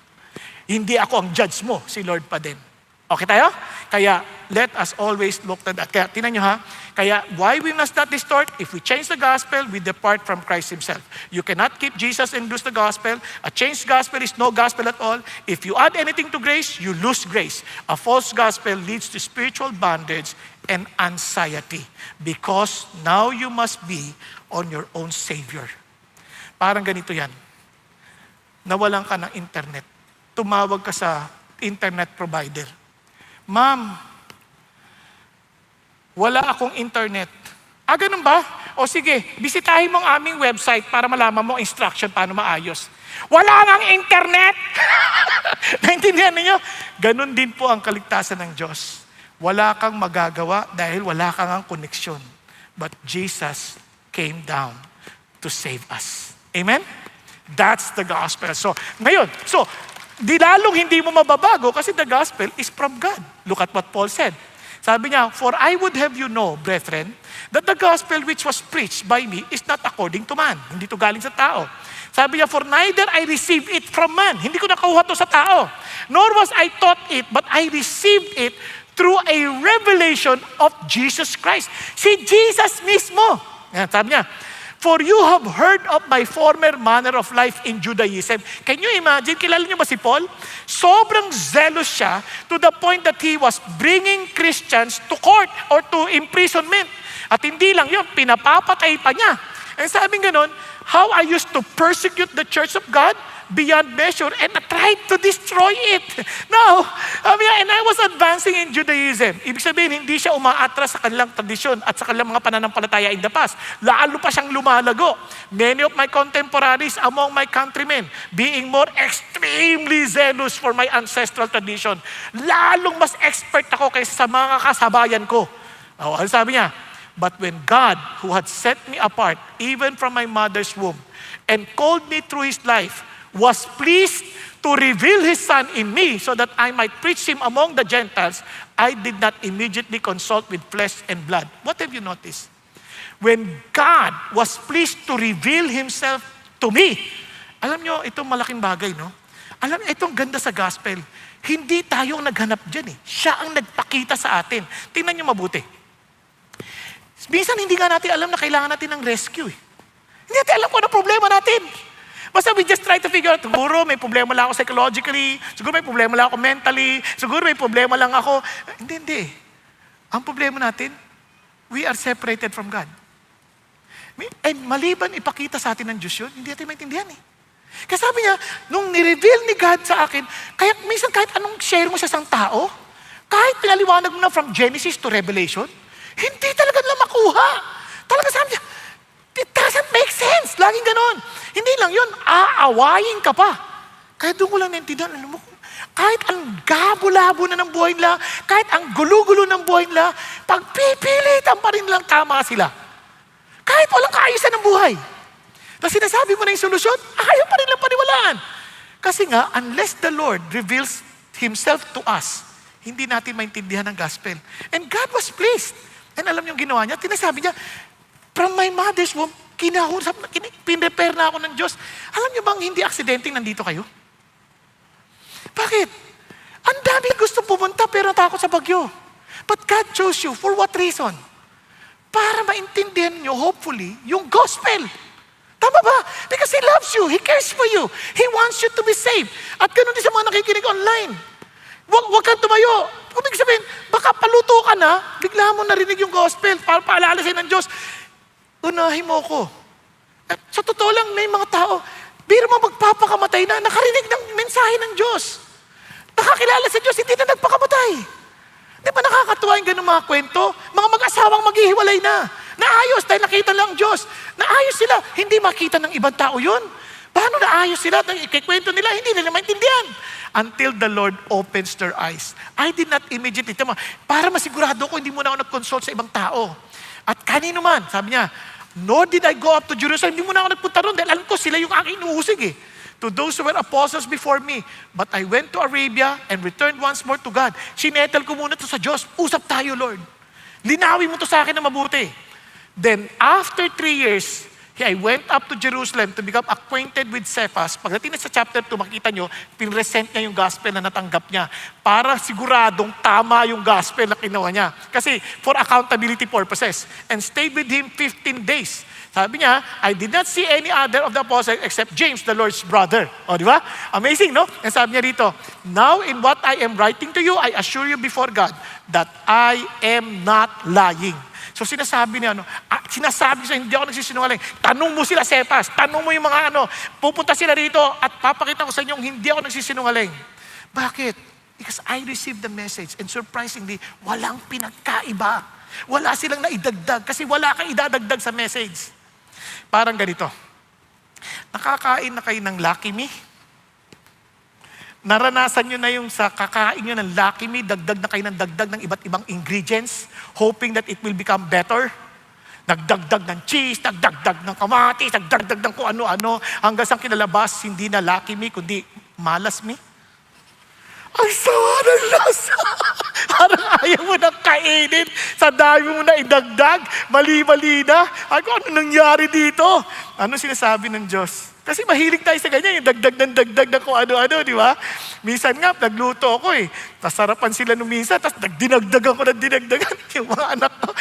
Hindi ako ang judge mo, si Lord pa din. Okay tayo? Kaya, let us always look to that. Kaya, tinan nyo ha, kaya why we must not distort? If we change the gospel, we depart from Christ Himself. You cannot keep Jesus and lose the gospel. A changed gospel is no gospel at all. If you add anything to grace, you lose grace. A false gospel leads to spiritual bondage and anxiety because now you must be on your own Savior. Parang ganito yan. Nawalan ka ng internet. Tumawag ka sa internet provider. Ma'am, wala akong internet. Ganun ba? O sige, bisitahin mo ang aming website para malaman mo ang instruction paano maayos. Wala nang internet! Naintindihan niyo? Ganun din po ang kaligtasan ng Diyos. Wala kang magagawa dahil wala kang ang koneksyon. But Jesus came down to save us. Amen? That's the gospel. So, ngayon, di lalong hindi mo mababago kasi the gospel is from God. Look at what Paul said. Sabi niya, for I would have you know, brethren, that the gospel which was preached by me is not according to man. Hindi to galing sa tao. Sabi niya, for neither I received it from man. Hindi ko nakuha to sa tao. Nor was I taught it, but I received it through a revelation of Jesus Christ. Si Jesus mismo. Yan, sabi niya, for you have heard of my former manner of life in Judaism. Can you imagine? Kilala niyo ba si Paul? Sobrang zealous siya to the point that he was bringing Christians to court or to imprisonment. At hindi lang yun, pinapapatay pa niya. And sabi ganon, how I used to persecute the church of God beyond measure and I tried to destroy it. Now, and I was advancing in Judaism. Ibig sabihin, hindi siya umaatras sa kanilang tradisyon at sa kanilang mga pananampalataya in the past. Lalo pa siyang lumalago. Many of my contemporaries among my countrymen being more extremely zealous for my ancestral tradition. Lalong mas expert ako kaysa sa mga kasabayan ko. Ano sabi niya? But when God, who had set me apart, even from my mother's womb, and called me through His life, was pleased to reveal His Son in me so that I might preach Him among the Gentiles, I did not immediately consult with flesh and blood. What have you noticed? When God was pleased to reveal Himself to me, alam nyo, itong malaking bagay, no? Alam nyo, itong ganda sa gospel. Hindi tayo ang naghanap dyan eh. Siya ang nagpakita sa atin. Tingnan nyo mabuti. Minsan hindi nga natin alam na kailangan natin ng rescue eh. Hindi natin alam kung ano problema natin. Basta we just try to figure out, siguro may problema lang ako psychologically, siguro may problema lang ako mentally, siguro may problema lang ako. Hindi. Ang problema natin, we are separated from God. And maliban ipakita sa atin ng Diyos yun, hindi natin maintindihan eh. Kasi sabi niya, nung nireveal ni God sa akin, kaya minsan kahit anong share mo sa isang tao, kahit pinaliwanag mo na from Genesis to Revelation, hindi talaga nila makuha. Talaga sabi niya, it doesn't make sense. Laging ganon. Hindi lang yun, aawayin ka pa. Kaya doon ko lang naintindihan, alam mo, kahit ang gabo-labo na ng buhay nila, kahit ang gulo-gulo ng buhay nila, pagpipilitan pa rin lang tama sila. Kahit walang kaayusan ng buhay. Tapos sinasabi mo na yung solusyon, ayaw pa rin lang paniwalaan. Kasi nga, unless the Lord reveals Himself to us, hindi natin maintindihan ang gospel. And God was pleased. And alam niyo yung ginawa niya, tinasabi niya, from my mother's womb, pinrepare na ako ng Diyos. Alam niyo bang hindi aksidenteng nandito kayo? Bakit? Ang dami gusto pumunta pero natakot sa bagyo. But God chose you. For what reason? Para maintindihan niyo, hopefully, yung gospel. Tama ba? Because He loves you. He cares for you. He wants you to be saved. At ganun din sa mga nakikinig online. Huwag kang tumayo. Ibig sabihin, baka paluto ka na, bigla mo narinig yung gospel para paalala sa'yo ng Diyos. Unahin mo ko. At sa totoo lang, may mga tao, biro mo magpapakamatay na, nakarinig ng mensahe ng Diyos. Nakakilala sa Diyos, hindi na nagpakamatay. Di ba nakakatuwa yung ganun mga kwento? Mga mag-asawang maghihiwalay na. Naayos dahil nakita lang ang Diyos. Naayos sila. Hindi makita ng ibang tao yun. Paano naayos sila? Ikikwento nila, hindi nila maintindihan. Until the Lord opens their eyes. I did not immediately, para masigurado ko, hindi muna ako nag-consult sa ibang tao. At kanino man, sabi niya, nor did I go up to Jerusalem. Hindi muna ako nagpunta ron dahil alam ko sila yung aking inuusig eh. to those who were apostles before me. But I went to Arabia and returned once more to God. Sinettle ko muna to sa Diyos. Usap tayo, Lord. Linawin mo to sa akin na mabuti. Then, after 3 years, I went up to Jerusalem to become acquainted with Cephas. Pagdating na sa chapter 2, makita nyo, pinresent niya yung gospel na natanggap niya para siguradong tama yung gospel na kinuha niya. Kasi for accountability purposes. And stayed with him 15 days. Sabi niya, I did not see any other of the apostles except James, the Lord's brother. O, di ba? Amazing, no? And sabi niya dito, now in what I am writing to you, I assure you before God that I am not lying. So sinasabi niya, sinasabi siya, hindi ako nagsisinungaling. Tanong mo sila, Cephas. Tanong mo yung mga pupunta sila rito at papakita ko sa inyo, hindi ako nagsisinungaling. Bakit? Because I received the message and surprisingly, walang pinagkaiba. Wala silang naidagdag kasi wala kang idadagdag sa message. Parang ganito. Nakakain na kayo ng Lucky Me? Naranasan nyo na yung sa kakain nyo ng Lucky Me, dagdag na kayo ng dagdag ng iba't ibang ingredients, hoping that it will become better. Nagdagdag ng cheese, nagdagdag ng kamatis, nagdagdag ng kung ano-ano, hanggang sa kinalabas, hindi na Lucky Me, kundi Malas Me. Ang sawa ng lasa. Parang ayaw mo nang kainin. Sa dami mo na idagdag. Mali-mali na. Ako, ano nangyari dito? Ano sinasabi ng Diyos? Kasi mahilig tayo sa ganyan, yung dagdag ng kung ano-ano, di ba? Minsan nga, nagluto ako eh. Nasarapan sila nung minsan, tapos dinagdagan ko ng dinagdagan. Yung mga anak ko,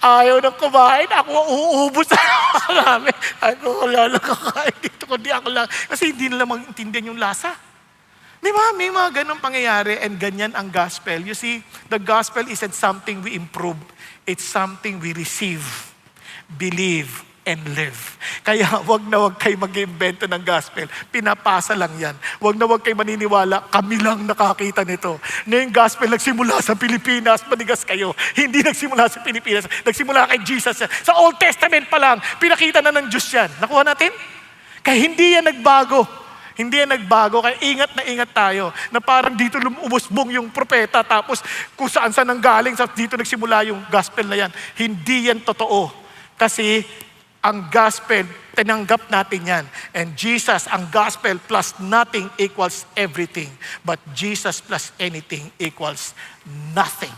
ayaw nang kumain. Ako uuubos na marami. Ako, wala lang kakain dito, kundi ako lang. Kasi hindi nila maintindihan yung lasa. Di ba? May mga ganong pangyayari and ganyan ang gospel. You see, the gospel isn't something we improve. It's something we receive, believe, and live. Kaya wag na wag kayo mag-iimbento ng gospel. Pinapasa lang yan. Wag na wag kayo maniniwala, kami lang nakakita nito. Na yung gospel nagsimula sa Pilipinas, manigas kayo. Hindi nagsimula sa Pilipinas. Nagsimula kay Jesus. Sa Old Testament pa lang, pinakita na ng Diyos yan. Nakuha natin? Kaya hindi yan nagbago. Hindi yan nagbago, kaya ingat na ingat tayo na parang dito umusbong yung propeta tapos kung saan nang galing, dito nagsimula yung gospel na yan. Hindi yan totoo. Kasi ang gospel, tinanggap natin yan. And Jesus, ang gospel plus nothing equals everything. But Jesus plus anything equals nothing.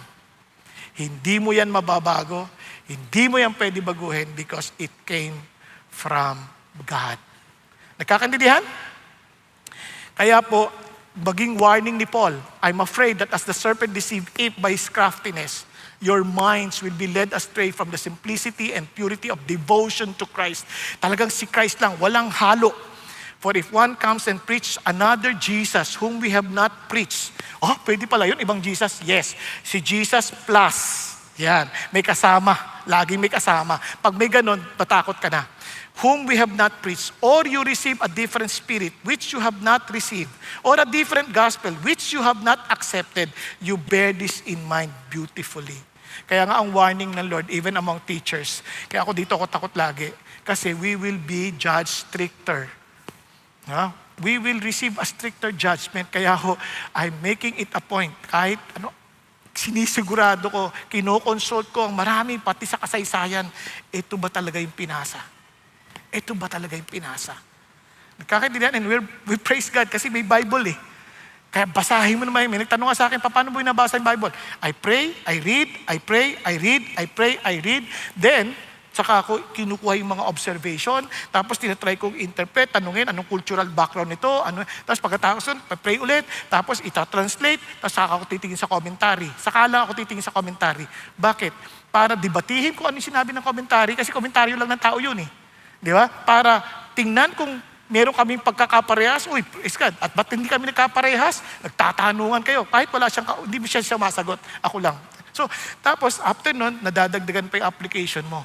Hindi mo yan mababago. Hindi mo yan pwede baguhin because it came from God. Nagkakaintindihan? Kaya po, maging warning ni Paul, I'm afraid that as the serpent deceived Eve by his craftiness, your minds will be led astray from the simplicity and purity of devotion to Christ. Talagang si Christ lang, walang halo. For if one comes and preach another Jesus whom we have not preached, pwede pala yun, ibang Jesus? Yes, si Jesus plus. Yan, may kasama, laging may kasama. Pag may ganon, tatakot ka na. Whom we have not preached, or you receive a different spirit which you have not received, or a different gospel which you have not accepted, you bear this in mind beautifully. Kaya nga ang warning ng Lord, even among teachers, kaya ako dito ako takot lagi, kasi we will be judged stricter. We will receive a stricter judgment, kaya ako, I'm making it a point, kahit sinisigurado ko, kinoconsult ko ang marami, pati sa kasaysayan, ito ba talaga yung pinasa? Ito ba talaga yung pinasa? Nagkakaintindihan and we praise God kasi may Bible eh. Kaya basahin mo naman. May nagtanong nga sa akin, paano mo binabasa yung Bible? I pray, I read, I pray, I read, I pray, I read. Then, saka ako kinukuha yung mga observation, tapos tinatry kong interpret, tanungin anong cultural background nito, tapos pagkatapos nun, pray ulit, tapos ita-translate, tapos saka ako titingin sa commentary. Saka lang ako titingin sa commentary. Bakit? Para debatihin ko ano yung sinabi ng commentary, kasi komentaryo lang ng tao yun eh. Di ba? Para tingnan kung meron kaming pagkakaparehas, praise God. At ba't hindi kami nagkaparehas? Nagtatanungan kayo. Kahit wala siyang, hindi mo siya masagot. Ako lang. So, tapos after nun, nadadagdagan pa yung application mo.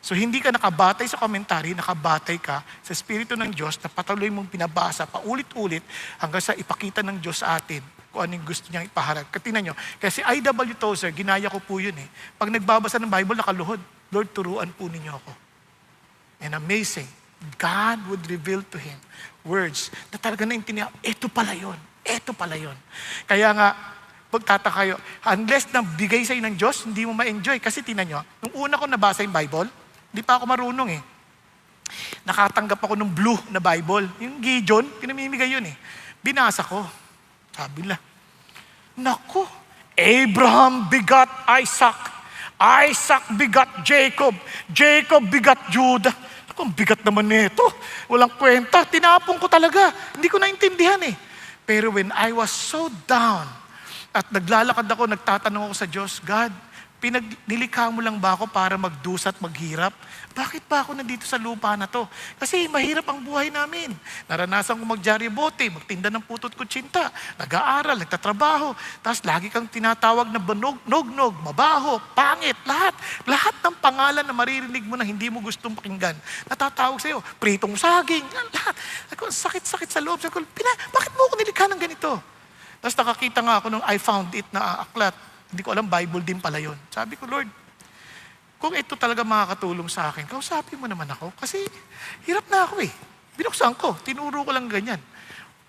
So, hindi ka nakabatay sa commentary, nakabatay ka sa Espiritu ng Diyos na patuloy mong pinabasa paulit-ulit hanggang sa ipakita ng Diyos sa atin kung anong gusto niyang ipaharap. Tingnan nyo, kasi I.W. Tozer, ginaya ko po yun eh. Pag nagbabasa ng Bible, nakaluhod, Lord, turuan po ninyo ako. And amazing, God would reveal to him words na talaga naintindihan, ito pala yun, ito pala yun. Kaya nga, pagtataka kayo, unless na bigay sa'yo ng Diyos, hindi mo ma-enjoy. Kasi tingnan nyo, nung una ko nabasa yung Bible, hindi pa ako marunong eh. Nakatanggap ako ng blue na Bible. Yung Gideon, pinamimigay yun eh. Binasa ko. Sabi nila, naku, Abraham begot Isaac. Isaac begot Jacob. Jacob begot Judah. Naku, ang bigat naman nito. Walang kwenta. Tinapon ko talaga. Hindi ko naintindihan eh. Pero when I was so down, at naglalakad ako, nagtatanong ako sa Diyos, God, nilikha mo lang ba ako para magdusa at maghirap? Bakit ba ako nandito sa lupa na to? Kasi mahirap ang buhay namin. Naranasan ko magdyaryobote, magtinda ng putot kutsinta, nag-aaral, nagtatrabaho, tapos lagi kang tinatawag na nog-nog, mabaho, pangit, lahat. Lahat ng pangalan na maririnig mo na hindi mo gustong pakinggan, natatawag sa'yo, pritong saging, lahat. Ako, sakit-sakit sa loob. Sabi ko, bakit mo ako nilikha ng ganito? Tapos nakakita nga ako nung I found it na aklat. Hindi ko alam, Bible din pala yun. Sabi ko, Lord, kung ito talaga makakatulong sa akin, kausapin mo naman ako. Kasi hirap na ako eh. Binuksan ko, tinuro ko lang ganyan.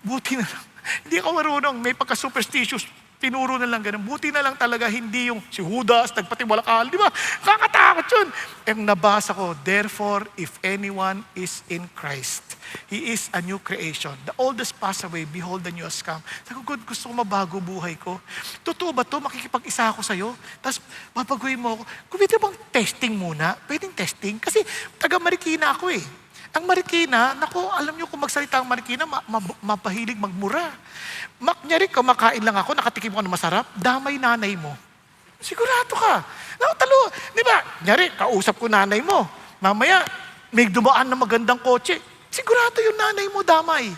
Buti na lang. Hindi ako marunong, may pagka-superstitious. Tinuro na lang ganun. Buti na lang talaga, hindi yung si Judas, nagpatiwalakal. Di ba? Kakatakot yun. Ang nabasa ko, therefore, if anyone is in Christ, he is a new creation. The old has passed away, behold, the new has come. Sabi ko, God, gusto ko mabago buhay ko. Totoo ba to? Makikipag-isa ako sa'yo? Tapos, mabaguhin mo ako. Kung pwede bang testing muna? Pwedeng testing? Kasi, taga-Marikina ako eh. Ang Marikina, naku, alam niyo kung magsalita ang Marikina, mapahilig magmura. Nyari, kumakain lang ako, nakatikim ko ng masarap, damay nanay mo. Sigurado ka. Talo, di ba? Nyari, kausap ko nanay mo. Mamaya, may dumaan na magandang kotse. Sigurado yung nanay mo damay.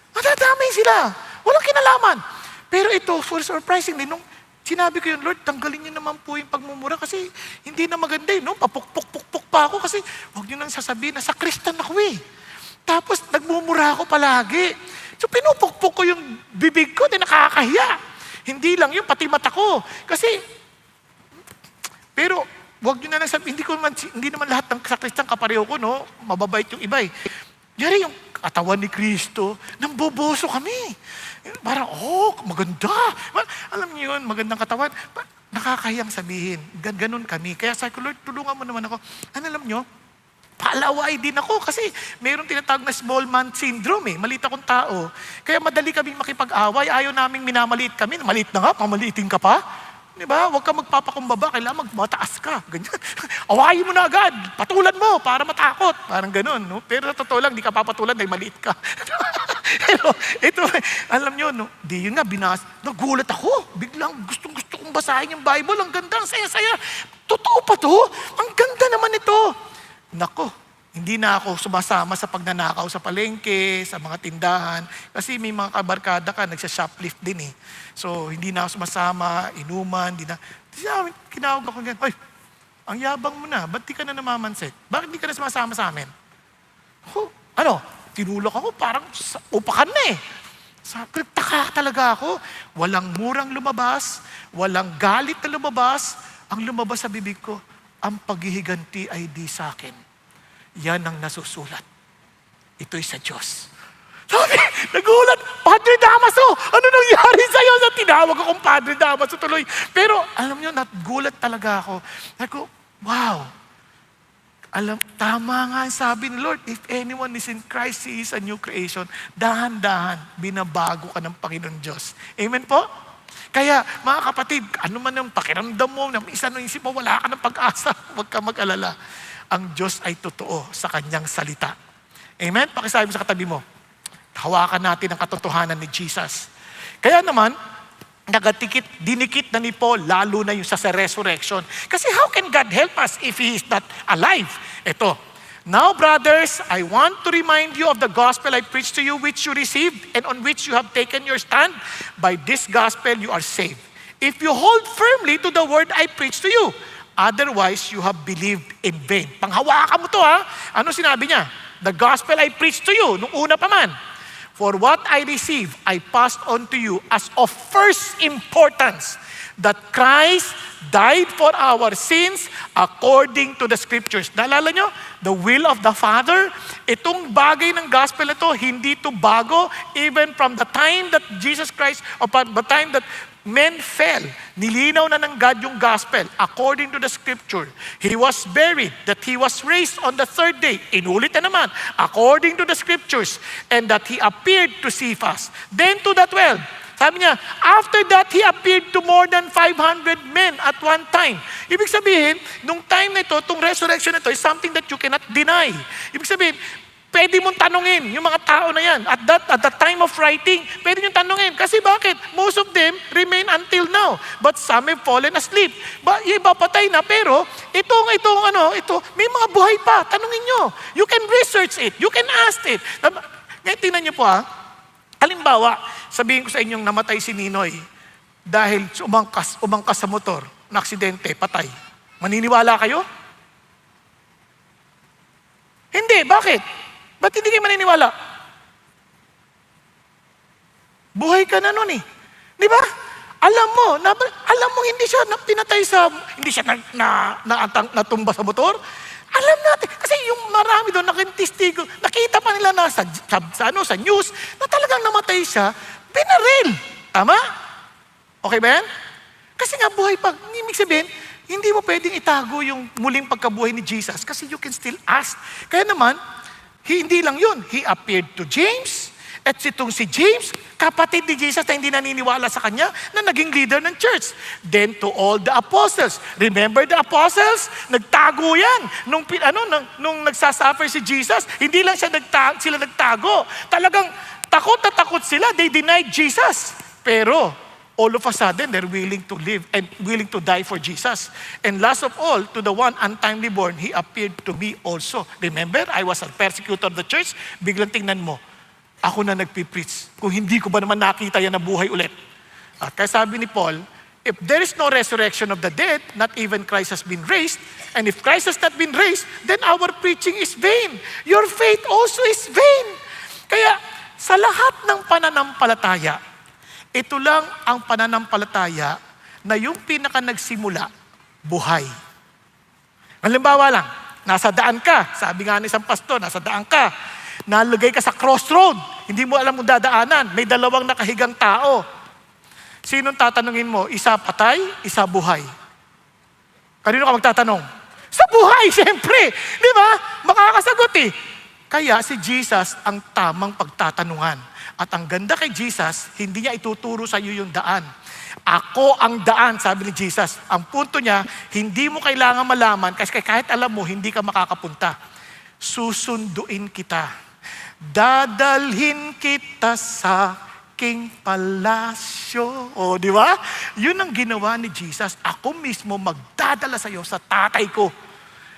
Matadamay sila. Walang kinalaman. Pero ito, for surprisingly, nung sinabi ko yun, Lord, tanggalin niyo naman po yung pagmumura kasi hindi na maganda eh, no? Papuk-puk-puk pa ako kasi huwag niyo nang sasabihin na sa Kristan ako eh. Tapos nagmumura ako palagi. So pinupukpuk ko yung bibig ko, di nakakahiya. Hindi lang yun, pati mata ko. Kasi, pero huwag niyo na lang sabihin, hindi naman lahat ng sa Kristan kapareho ko, no? Mababait yung iba eh. Yari yung katawan ni Kristo, namboboso kami. Parang, maganda. Alam niyo yun, magandang katawan. Nakakahiyang sabihin. Ganun kami. Kaya sabi ko, Lord, tulungan mo naman ako. Alam niyo, paalaway din ako kasi mayroong tinatawag na small man syndrome eh. Maliit akong tao. Kaya madali kaming makipag-away. Ayaw naming minamaliit kami. Maliit na nga, mamaliitin ka pa. Di ba? Huwag ka magpapakumbaba, kailangan magmataas ka. Ganyan. Awayin mo na agad. Patulan mo para matakot. Parang ganun. No? Pero totoo lang, di ka papatulan dahil maliit ka. Pero ito, alam nyo, no? Di yun nga, nagulat ako. Biglang gustong-gusto kong basahin yung Bible. Ang ganda, ang saya-saya. Totoo pa to? Ang ganda naman ito. Nako, hindi na ako sumasama sa pagnanakaw sa palengke, sa mga tindahan. Kasi may mga kabarkada ka, nagsha-shoplift din eh. So, hindi na ako sumasama, inuman, hindi na. Kinawag ako ganyan, ay, ang yabang mo na, ba't di ka na namamansit? Bakit di ka na sumasama sa amin? Tinulak ako, parang upakan na eh. Taka talaga ako. Walang murang lumabas, walang galit na lumabas. Ang lumabas sa bibig ko, ang paghihiganti ay di sa akin. Yan ang nasusulat. Ito'y sa Diyos. Sabi, nagulat, Padre Damaso, ano nangyari sa'yo? Tinawag akong Padre Damaso tuloy. Pero alam nyo, nagulat talaga ako. Sabi ko, wow. Tama nga ang sabi ni Lord, if anyone is in Christ, he is a new creation. Dahan-dahan, binabago ka ng Panginoon Diyos. Amen po? Kaya, mga kapatid, ano man yung pakiramdam mo, na isa nung isip mo, wala ka ng pag-asa, huwag ka mag-alala. Ang Diyos ay totoo sa kanyang salita. Amen? Pakisabi mo sa katabi mo. Hawakan natin ang katotohanan ni Jesus. Kaya naman, dinikit na ni Paul, lalo na yung sa resurrection. Kasi how can God help us if He is not alive? Ito, now brothers, I want to remind you of the gospel I preached to you, which you received and on which you have taken your stand. By this gospel you are saved. If you hold firmly to the word I preached to you, otherwise you have believed in vain. Panghawakan mo to ha. Ano sinabi niya? The gospel I preached to you, nung una pa man. For what I received, I passed on to you as of first importance, that Christ died for our sins according to the Scriptures. Naalala nyo? the will of the Father. Itong bagay ng gospel ito, hindi to bago even from the time that Jesus Christ, or the time that men fell. Nilinaw na ng God yung gospel according to the scripture. He was buried, that He was raised on the third day. Inulit na naman, according to the scriptures, and that He appeared to Cephas. Then to the 12. Sabi niya, after that, He appeared to more than 500 men at one time. Ibig sabihin, nung time na ito, itong resurrection na ito is something that you cannot deny. Ibig sabihin, pwede mong tanungin yung mga tao na yan. At the time of writing, pwede nyo tanungin. Kasi bakit? Most of them remain until now. But some have fallen asleep. Yung iba patay na, pero ito, may mga buhay pa. Tanungin nyo. You can research it. You can ask it. Ngayon, tingnan nyo po halimbawa, sabihin ko sa inyong namatay si Ninoy dahil umangkas sa motor, na aksidente, patay. Maniniwala kayo? Hindi. Bakit? Ba't hindi kayo maniniwala? Buhay ka na nun eh. Di ba? Alam mo hindi siya pinatay hindi siya natumba sa motor. Alam natin, kasi yung marami doon nakintistigo, nakita pa nila na sa news, na talagang namatay siya, binaril. Tama? Okay ba yan? Kasi nga buhay pa. Ibig sabihin, hindi mo pwedeng itago yung muling pagkabuhay ni Jesus kasi you can still ask. Kaya naman, hindi lang yun. He appeared to James, at itong si James, kapatid ni Jesus na hindi naniniwala sa kanya, na naging leader ng church. Then to all the apostles. Remember the apostles? Nagtago yan. Nung nagsasuffer si Jesus, hindi lang sila nagtago. Talagang takot na takot sila. They denied Jesus. Pero all of a sudden, they're willing to live and willing to die for Jesus. And last of all, to the one untimely born, He appeared to me also. Remember, I was a persecutor of the church. Biglang tingnan mo, ako na nagpipreach. Kung hindi ko ba naman nakita yan na buhay ulit. At kaya sabi ni Paul, if there is no resurrection of the dead, not even Christ has been raised. And if Christ has not been raised, then our preaching is vain. Your faith also is vain. Kaya sa lahat ng pananampalataya, ito lang ang pananampalataya na yung pinaka nagsimula, buhay. Halimbawa lang, nasa daan ka. Sabi nga ni isang pastor, nasa daan ka. Nalagay ka sa crossroad. Hindi mo alam kung dadaanan. May dalawang nakahigang tao. Sinong tatanungin mo? Isa patay, isa buhay. Kanino ka magtatanong? Sa buhay, siyempre. Di ba? Makakasagot eh. Kaya si Jesus ang tamang pagtatanungan. At ang ganda kay Jesus, hindi niya ituturo sa iyo yung daan. Ako ang daan, sabi ni Jesus. Ang punto niya, hindi mo kailangan malaman kasi kahit alam mo, hindi ka makakapunta. Susunduin kita. Dadalhin kita sa aking palasyo. O, di ba? Yun ang ginawa ni Jesus. Ako mismo magdadala sa iyo sa tatay ko.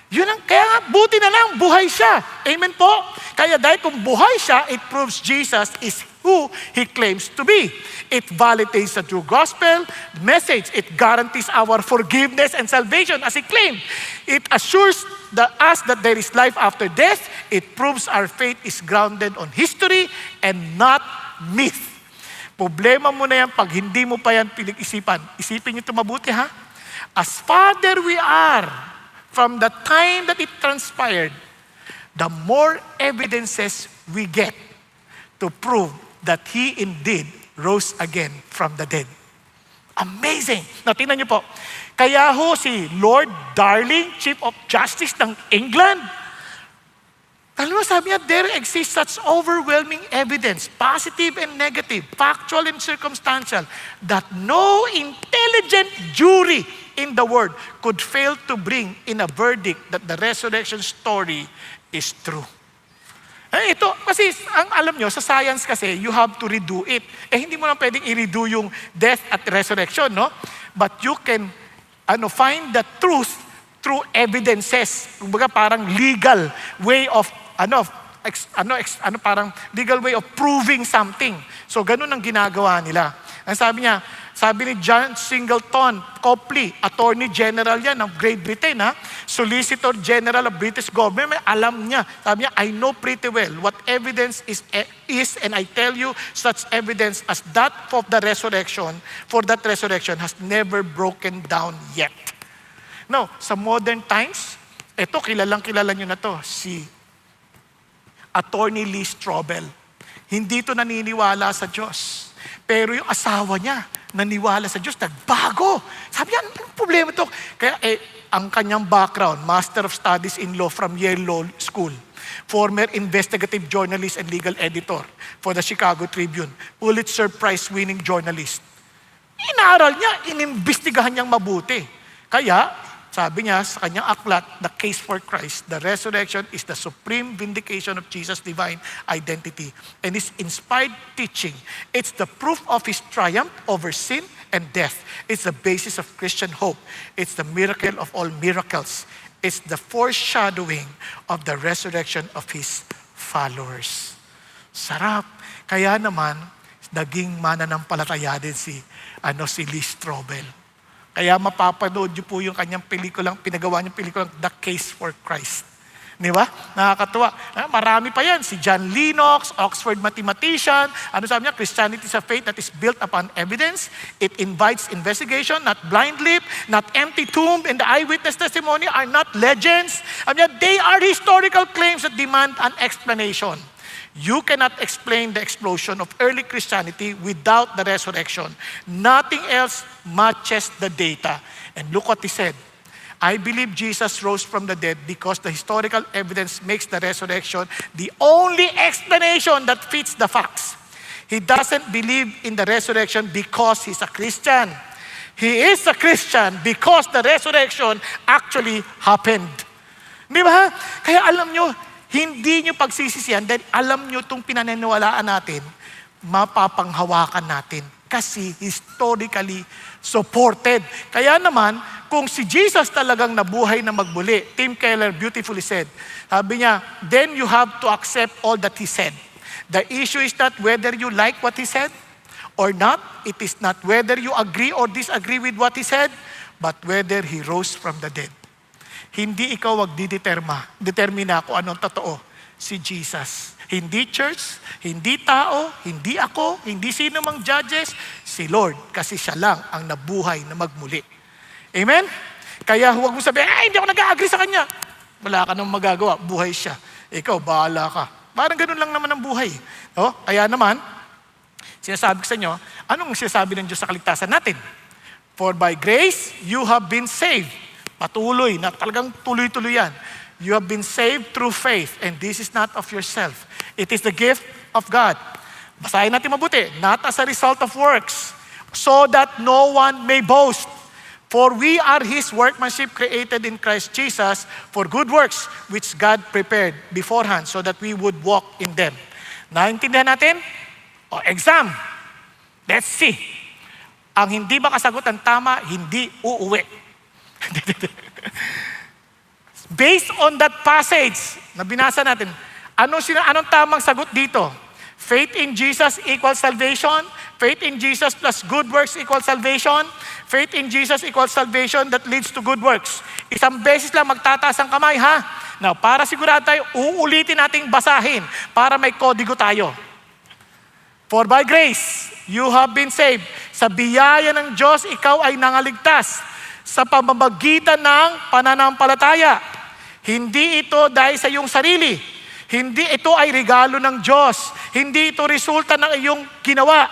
Yun ang, kaya buti na lang, buhay siya. Amen po? Kaya dahil kung buhay siya, it proves Jesus is who He claims to be. It validates the true gospel message. It guarantees our forgiveness and salvation as He claimed. It assures us that there is life after death. It proves our faith is grounded on history and not myth. Problema mo na yan pag hindi mo pa yan pinag-isipan. Isipin niyo ito mabuti ha. As farther we are from the time that it transpired, the more evidences we get to prove that He indeed rose again from the dead. Amazing! Now, tingnan niyo po. Kaya ho si Lord Darling, Chief of Justice ng England, alam mo, sabi niya, there exists such overwhelming evidence, positive and negative, factual and circumstantial, that no intelligent jury in the world could fail to bring in a verdict that the resurrection story is true. Ito, kasi ang alam nyo, sa science kasi, you have to redo it. Hindi mo lang pwedeng i-redo yung death at resurrection, no? But you can find the truth through evidences. Kumbaga parang legal way of parang legal way of proving something. So ganun ang ginagawa nila. Ang sabi ni John Singleton Copley, Attorney General yan ng Great Britain, Solicitor General of British Government, may alam niya. Sabi niya, I know pretty well what evidence is and I tell you such evidence as that of the resurrection, for that resurrection has never broken down yet. Now, sa modern times, Ito, kilala nyo na to, si Attorney Lee Strobel. Hindi to naniniwala sa Diyos. Pero yung asawa niya, naniwala sa Diyos, nagbago. Sabi niya, anong problema to? Kaya ang kanyang background, Master of Studies in Law from Yale Law School, former investigative journalist and legal editor for the Chicago Tribune, Pulitzer Prize-winning journalist. Inaral niya, inimbestigahan niyang mabuti. Kaya, sabi niya sa kanyang aklat, The Case for Christ, the resurrection is the supreme vindication of Jesus' divine identity and his inspired teaching. It's the proof of his triumph over sin and death. It's the basis of Christian hope. It's the miracle of all miracles. It's the foreshadowing of the resurrection of his followers. Sarap. Kaya naman, naging mananampalataya din si Lee Strobel. Kaya mapapanood niyo po yung kanyang pinagawa niyang pelikulang The Case for Christ. Di ba? Nakakatuwa. Marami pa yan. Si John Lennox, Oxford mathematician. Ano sabi niya? Christianity is a faith that is built upon evidence. It invites investigation, not blind leap, not empty tomb, and the eyewitness testimony are not legends. Sabi niya, they are historical claims that demand an explanation. You cannot explain the explosion of early Christianity without the resurrection. Nothing else matches the data. And look what he said. I believe Jesus rose from the dead because the historical evidence makes the resurrection the only explanation that fits the facts. He doesn't believe in the resurrection because he's a Christian. He is a Christian because the resurrection actually happened. Di ba? Kaya alam nyo, hindi nyo pagsisisihan dahil alam nyo itong pinaniniwalaan natin, mapapanghawakan natin kasi historically supported. Kaya naman, kung si Jesus talagang nabuhay na magbuli, Tim Keller beautifully said, sabi niya, then you have to accept all that he said. The issue is not whether you like what he said or not. It is not whether you agree or disagree with what he said, but whether he rose from the dead. Hindi ikaw determina kung anong totoo, si Jesus. Hindi church, hindi tao, hindi ako, hindi sino mang judges, si Lord. Kasi siya lang ang nabuhay na magmuli. Amen? Kaya huwag mo sabihin, hindi ako nag-agree sa kanya. Wala ka nang magagawa, buhay siya. Ikaw, bahala ka. Parang ganun lang naman ang buhay. No? Kaya naman, sinasabi ko sa inyo, anong sinasabi ng Diyos sa kaligtasan natin? For by grace, you have been saved. Patuloy, na talagang tuloy-tuloy yan. You have been saved through faith, and this is not of yourself. It is the gift of God. Basahin natin mabuti. Not as a result of works, so that no one may boast. For we are His workmanship created in Christ Jesus for good works, which God prepared beforehand so that we would walk in them. Naintindihan natin? O, exam. Let's see. Ang hindi makasagot ng tama, hindi uuwi. Based on that passage na binasa natin, anong tamang sagot dito? Faith in Jesus equals salvation. Faith in Jesus plus good works equals salvation. Faith in Jesus equals salvation that leads to good works. Isang beses lang magtataas ang kamay, ha? Now, para sigurado tayo, uulitin nating basahin para may kodigo tayo. For by grace, you have been saved. Sa biyaya ng Diyos, ikaw ay nangaligtas sa pamamagitan ng pananampalataya. Hindi ito dahil sa iyong sarili. Hindi ito ay regalo ng Diyos. Hindi ito resulta ng iyong ginawa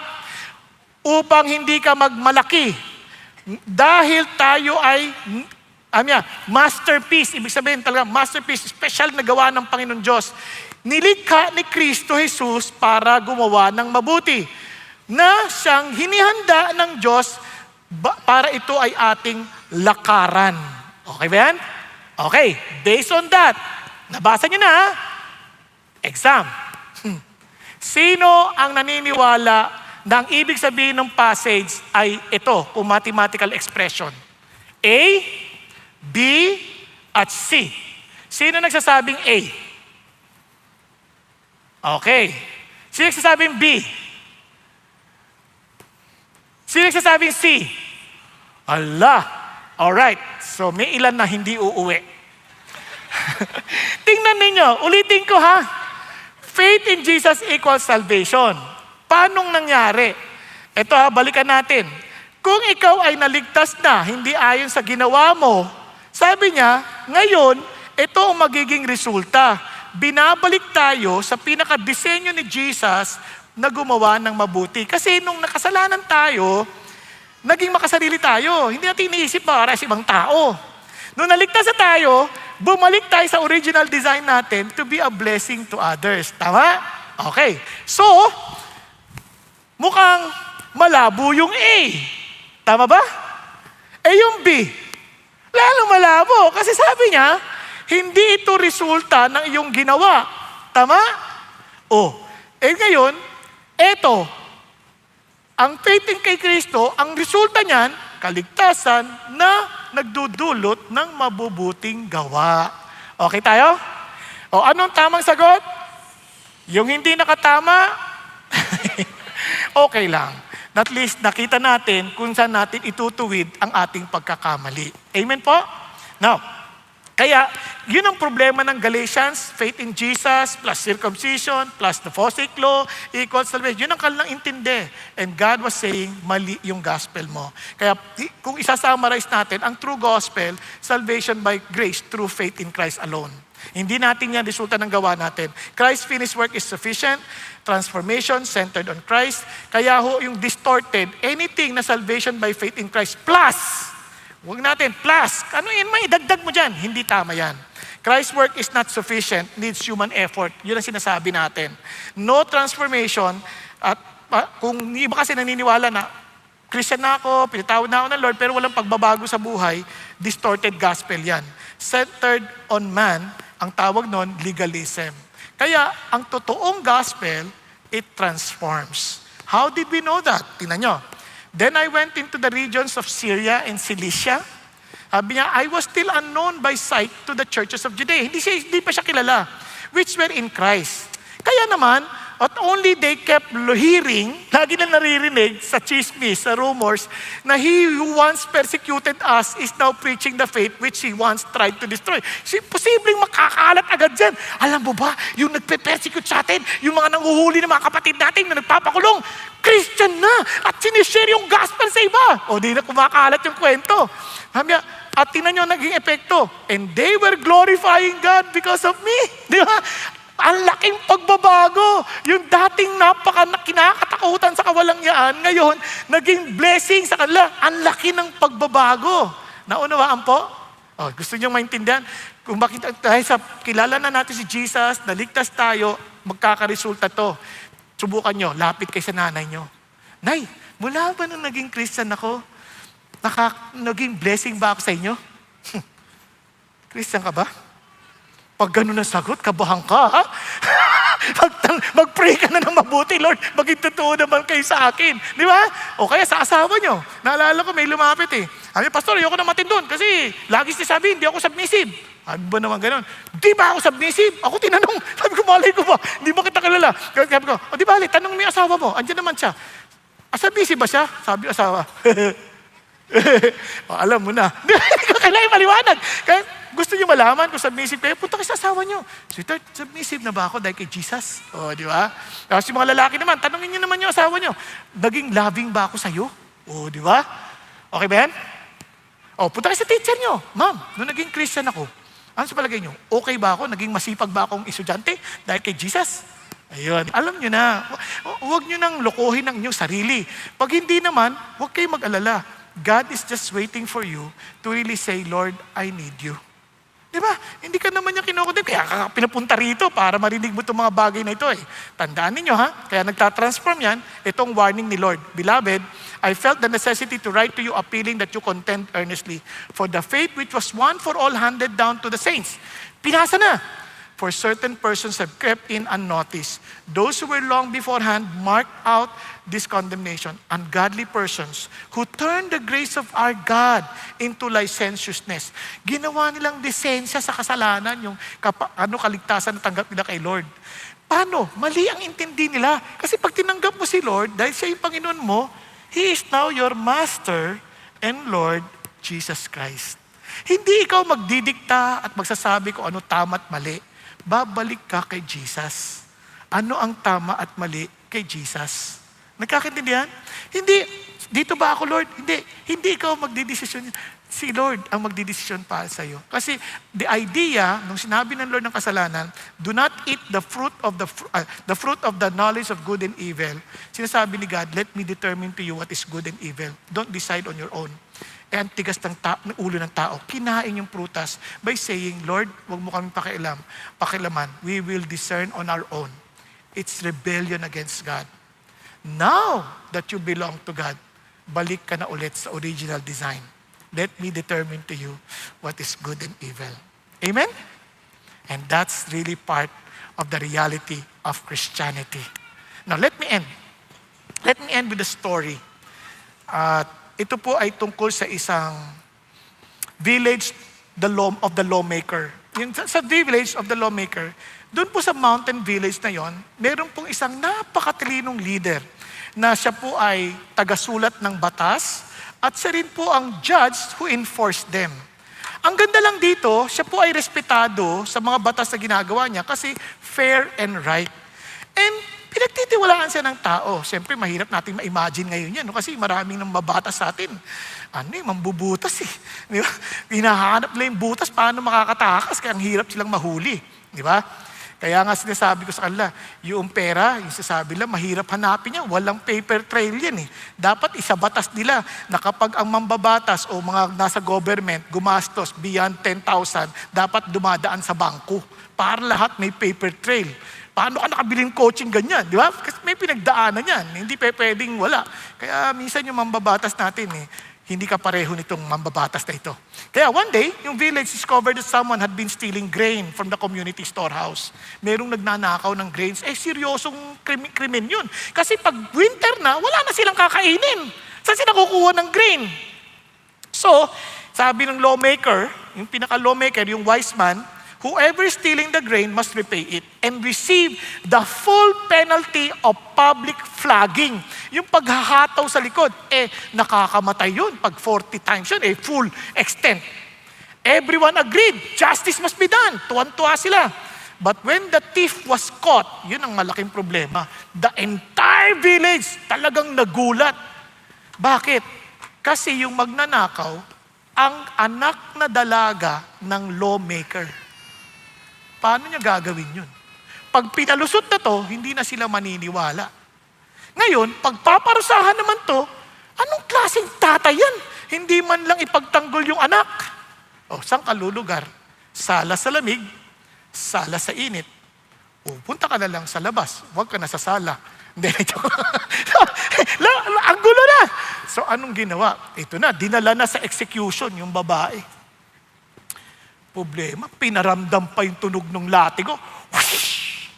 upang hindi ka magmalaki. Dahil tayo ay masterpiece. Ibig sabihin talaga, masterpiece, special na gawa ng Panginoon Diyos. Nilikha ni Kristo Jesus para gumawa ng mabuti na siyang hinihanda ng Diyos para ito ay ating lakaran. Okay ba yan? Okay, based on that, nabasa niyo na, exam. Sino ang naniniwala na ang ibig sabihin ng passage ay ito, kung mathematical expression? A, B, at C. Sino nagsasabing A? Okay. Sino nagsasabing B? Sino nagsasabing C? Allah. Alright. So may ilan na hindi uuwi. Tingnan ninyo. Ulitin ko, ha. Faith in Jesus equals salvation. Paanong nangyari? Ito, ha, balikan natin. Kung ikaw ay naligtas na, hindi ayon sa ginawa mo, sabi niya, ngayon, ito ang magiging resulta. Binabalik tayo sa pinaka-disenyo ni Jesus na gumawa ng mabuti. Kasi nung nakasalanan tayo, naging makasarili tayo. Hindi natin iniisip para sa ibang tao. Nung naligtas na tayo, bumalik tayo sa original design natin to be a blessing to others. Tama? Okay. So, mukhang malabo yung A. Tama ba? Yung B, lalo malabo. Kasi sabi niya, hindi ito resulta ng iyong ginawa. Tama? Ngayon, eto, ang faith in kay Kristo, ang resulta niyan, kaligtasan na nagdudulot ng mabubuting gawa. Okay tayo? Anong tamang sagot? Yung hindi nakatama, okay lang. At least nakita natin kung saan natin itutuwid ang ating pagkakamali. Amen po? Now, kaya yun ang problema ng Galatians, faith in Jesus plus circumcision plus the Pharisaic law equals salvation. Yun ang kanilang intindi. And God was saying, mali yung gospel mo. Kaya kung isa-summarize natin, ang true gospel, salvation by grace through faith in Christ alone. Hindi natin yan resulta ng gawa natin. Christ's finished work is sufficient. Transformation centered on Christ. Kaya yung distorted, anything na salvation by faith in Christ plus, huwag natin, plus, ano yun, may dagdag mo dyan. Hindi tama yan. Christ's work is not sufficient, needs human effort. Yun ang sinasabi natin. No transformation, at kung iba kasi naniniwala na, Christian na ako, pinatawad na ako ng Lord, pero walang pagbabago sa buhay, distorted gospel yan. Centered on man, ang tawag nun, legalism. Kaya, ang totoong gospel, it transforms. How did we know that? Tingnan nyo. Then I went into the regions of Syria and Cilicia. Sabi niya, I was still unknown by sight to the churches of Judea. Hindi pa siya kilala, which were in Christ. Kaya naman, not only they kept hearing, lagi na naririnig sa chismis, sa rumors, na he who once persecuted us is now preaching the faith which he once tried to destroy. Posibleng makakalat agad dyan. Alam mo ba, yung nagpe-persecute sa atin, yung mga nanguhuli ng mga kapatid natin na nagpapakulong, Christian na, at sinishare yung gospel sa iba. Di na kumakalat yung kwento. At tingnan nyo naging epekto. And they were glorifying God because of me. Di ba? Ang laking pagbabago. Yung dating kinakatakutan sa kawalangyaan, ngayon, naging blessing sa kanila. Ang laki ng pagbabago. Naunawaan po? Gusto nyo maintindihan? Kung bakit dahil sa kilala na natin si Jesus, naligtas tayo, magkakaresulta to. Subukan nyo, lapit kay sa nanay nyo. Nay, mula ba nung naging Christian ako, naging blessing ba ako sa inyo? Christian ka ba? Pag gano'n ang sagot, kabahan ka, ha? Mag-pray ka na ng mabuti, Lord. Maging totoo naman kayo sa akin. Di ba? O kaya sa asawa nyo. Naalala ko, may lumapit eh. Sabi, Pastor, ayoko na matindon kasi lagi sabi, hindi ako submissive. Ano ba naman gano'n? Di ba ako submissive? Ako tinanong. Sabi ko, malay ko ba? Hindi ba kita kilala? Sabi ko, di ba, tanong mo yung asawa mo. Andiyan naman siya. Submissive ba siya? Sabi asawa. Alam mo na. Hindi ko kailangan maliwanag. Kaya gusto niyo malaman kung submissive kayo, punta kayo sa asawa niyo. Sweetheart, submissive na ba ako dahil kay Jesus? Di ba? Tapos yung mga lalaki naman, tanongin niyo naman yung asawa niyo, naging loving ba ako sa'yo? Di ba? Okay ba yan? Punta kayo sa teacher niyo. Ma'am, nung naging Christian ako, ano sa palagay niyo? Okay ba ako? Naging masipag ba akong estudyante dahil kay Jesus? Ayun. Alam niyo na, huwag niyo nang lokohin ang inyong sarili. Pag hindi naman, huwag kayo mag-alala. God is just waiting for you to really say, Lord, I need you. Di ba? Hindi ka naman niya kinukutin. Kaya ka pinapunta rito para marinig mo itong mga bagay na ito eh. Tandaan ninyo ha, kaya nagtatransform yan, itong warning ni Lord. Beloved, I felt the necessity to write to you appealing that you contend earnestly for the faith which was one for all handed down to the saints. Pinasa na. For certain persons have crept in unnoticed. Those who were long beforehand marked out this condemnation. Ungodly persons who turned the grace of our God into licentiousness. Ginawa nilang lisensya sa kasalanan, yung kaligtasan na tanggap nila kay Lord. Paano? Mali ang intindi nila. Kasi pag tinanggap mo si Lord, dahil siya yung Panginoon mo, He is now your Master and Lord Jesus Christ. Hindi ikaw magdidikta at magsasabi kung ano tama at mali. Babalik ka kay Jesus. Ano ang tama at mali kay Jesus? Nagkakaintindihan? Hindi, dito ba ako, Lord? Hindi. Hindi ikaw magdidesisyon. Si Lord ang magdidesisyon para sa iyo. Kasi the idea, nung sinabi ng Lord ng kasalanan, do not eat the fruit of the knowledge of good and evil. Sinasabi ni God, let me determine to you what is good and evil. Don't decide on your own. Eh, ang tigas ng ulo ng tao, kinain yung prutas by saying, Lord, wag mo kami pakilaman. We will discern on our own. It's rebellion against God. Now that you belong to God, balik ka na ulit sa original design. Let me determine to you what is good and evil. Amen? And that's really part of the reality of Christianity. Now, let me end. Let me end with a story. Ito po ay tungkol sa isang village of the lawmaker. Sa village of the lawmaker, doon po sa mountain village na yon, meron pong isang napakatalinong leader na siya po ay tagasulat ng batas at siya rin po ang judge who enforced them. Ang ganda lang dito, siya po ay respetado sa mga batas na ginagawa niya kasi fair and right. And pinagtitiwalaan siya ng tao. Siyempre, mahirap natin ma-imagine ngayon yan, no? Kasi maraming nang mabatas sa atin. Mambubutas eh. Di ba? Hinahanap nila yung butas, paano makakatakas, kaya ang hirap silang mahuli. Di ba? Kaya nga sinasabi ko sa kanila, yung pera, yung sasabi lang, mahirap hanapin yan. Walang paper trail yan eh. Dapat isabatas nila na kapag ang mambabatas o mga nasa government gumastos beyond 10,000, dapat dumadaan sa bangko para lahat may paper trail. Paano ka nakabiling coaching ganyan, di ba? Kasi may pinagdaanan yan. Hindi pwedeng wala. Kaya minsan yung mambabatas natin hindi ka pareho nitong mambabatas na ito. Kaya one day, yung village discovered that someone had been stealing grain from the community storehouse. Merong nagnanakaw ng grains. Seryosong krimen yun. Kasi pag winter na, wala na silang kakainin. Saan sila kukuha ng grain? So, sabi ng lawmaker, yung pinaka-lawmaker, yung wise man, whoever is stealing the grain must repay it and receive the full penalty of public flogging. Yung paghahataw sa likod, nakakamatay yun. Pag 40 times yun, full extent. Everyone agreed, justice must be done. Tuwan-tuwa sila. But when the thief was caught, yun ang malaking problema. The entire village talagang nagulat. Bakit? Kasi yung magnanakaw, ang anak na dalaga ng lawmaker. Paano niya gagawin yun? Pag pinalusot na to, hindi na sila maniniwala. Ngayon, pagpaparusahan naman to, anong klaseng tatay yan? Hindi man lang ipagtanggol yung anak. Saan ka lulugar? Sala sa lamig, sala sa init. Punta ka na lang sa labas. Huwag ka na sa sala. Hindi, ang gulo na. So, anong ginawa? Ito na, dinala na sa execution yung babae. Problema, pinaramdam pa yung tunog ng latigo. Whoosh!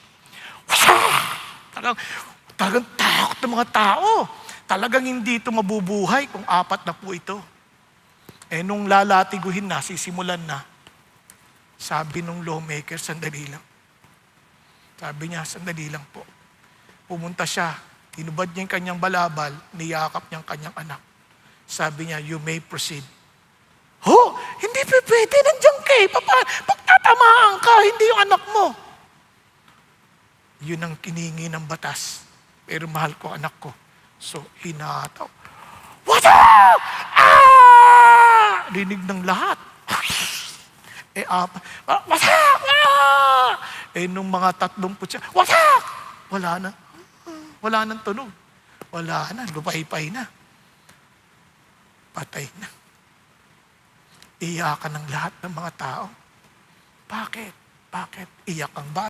Talagang takot ng mga tao. Talagang hindi ito mabubuhay kung 4 na po ito. Nung lalatiguhin na, sisimulan na, sabi nung lawmaker, sandali lang. Sabi niya, sandali lang po. Pumunta siya, hinubad niya yung kanyang balabal, niyakap niya ang kanyang anak. Sabi niya, you may proceed. Hindi pwede, nandiyan ka eh. Pagtatamaan ka, hindi yung anak mo. Yun ang kiningi ng batas. Pero mahal ko anak ko. So, hinataw. Wasa! Rinig ng lahat. Wasak! Nung mga 30 siya, wasak! Wala na. Wala nang tunog. Wala na, lupay-pay na. Patay na. Iyakan ng lahat ng mga tao. Bakit? Iyak ang bata.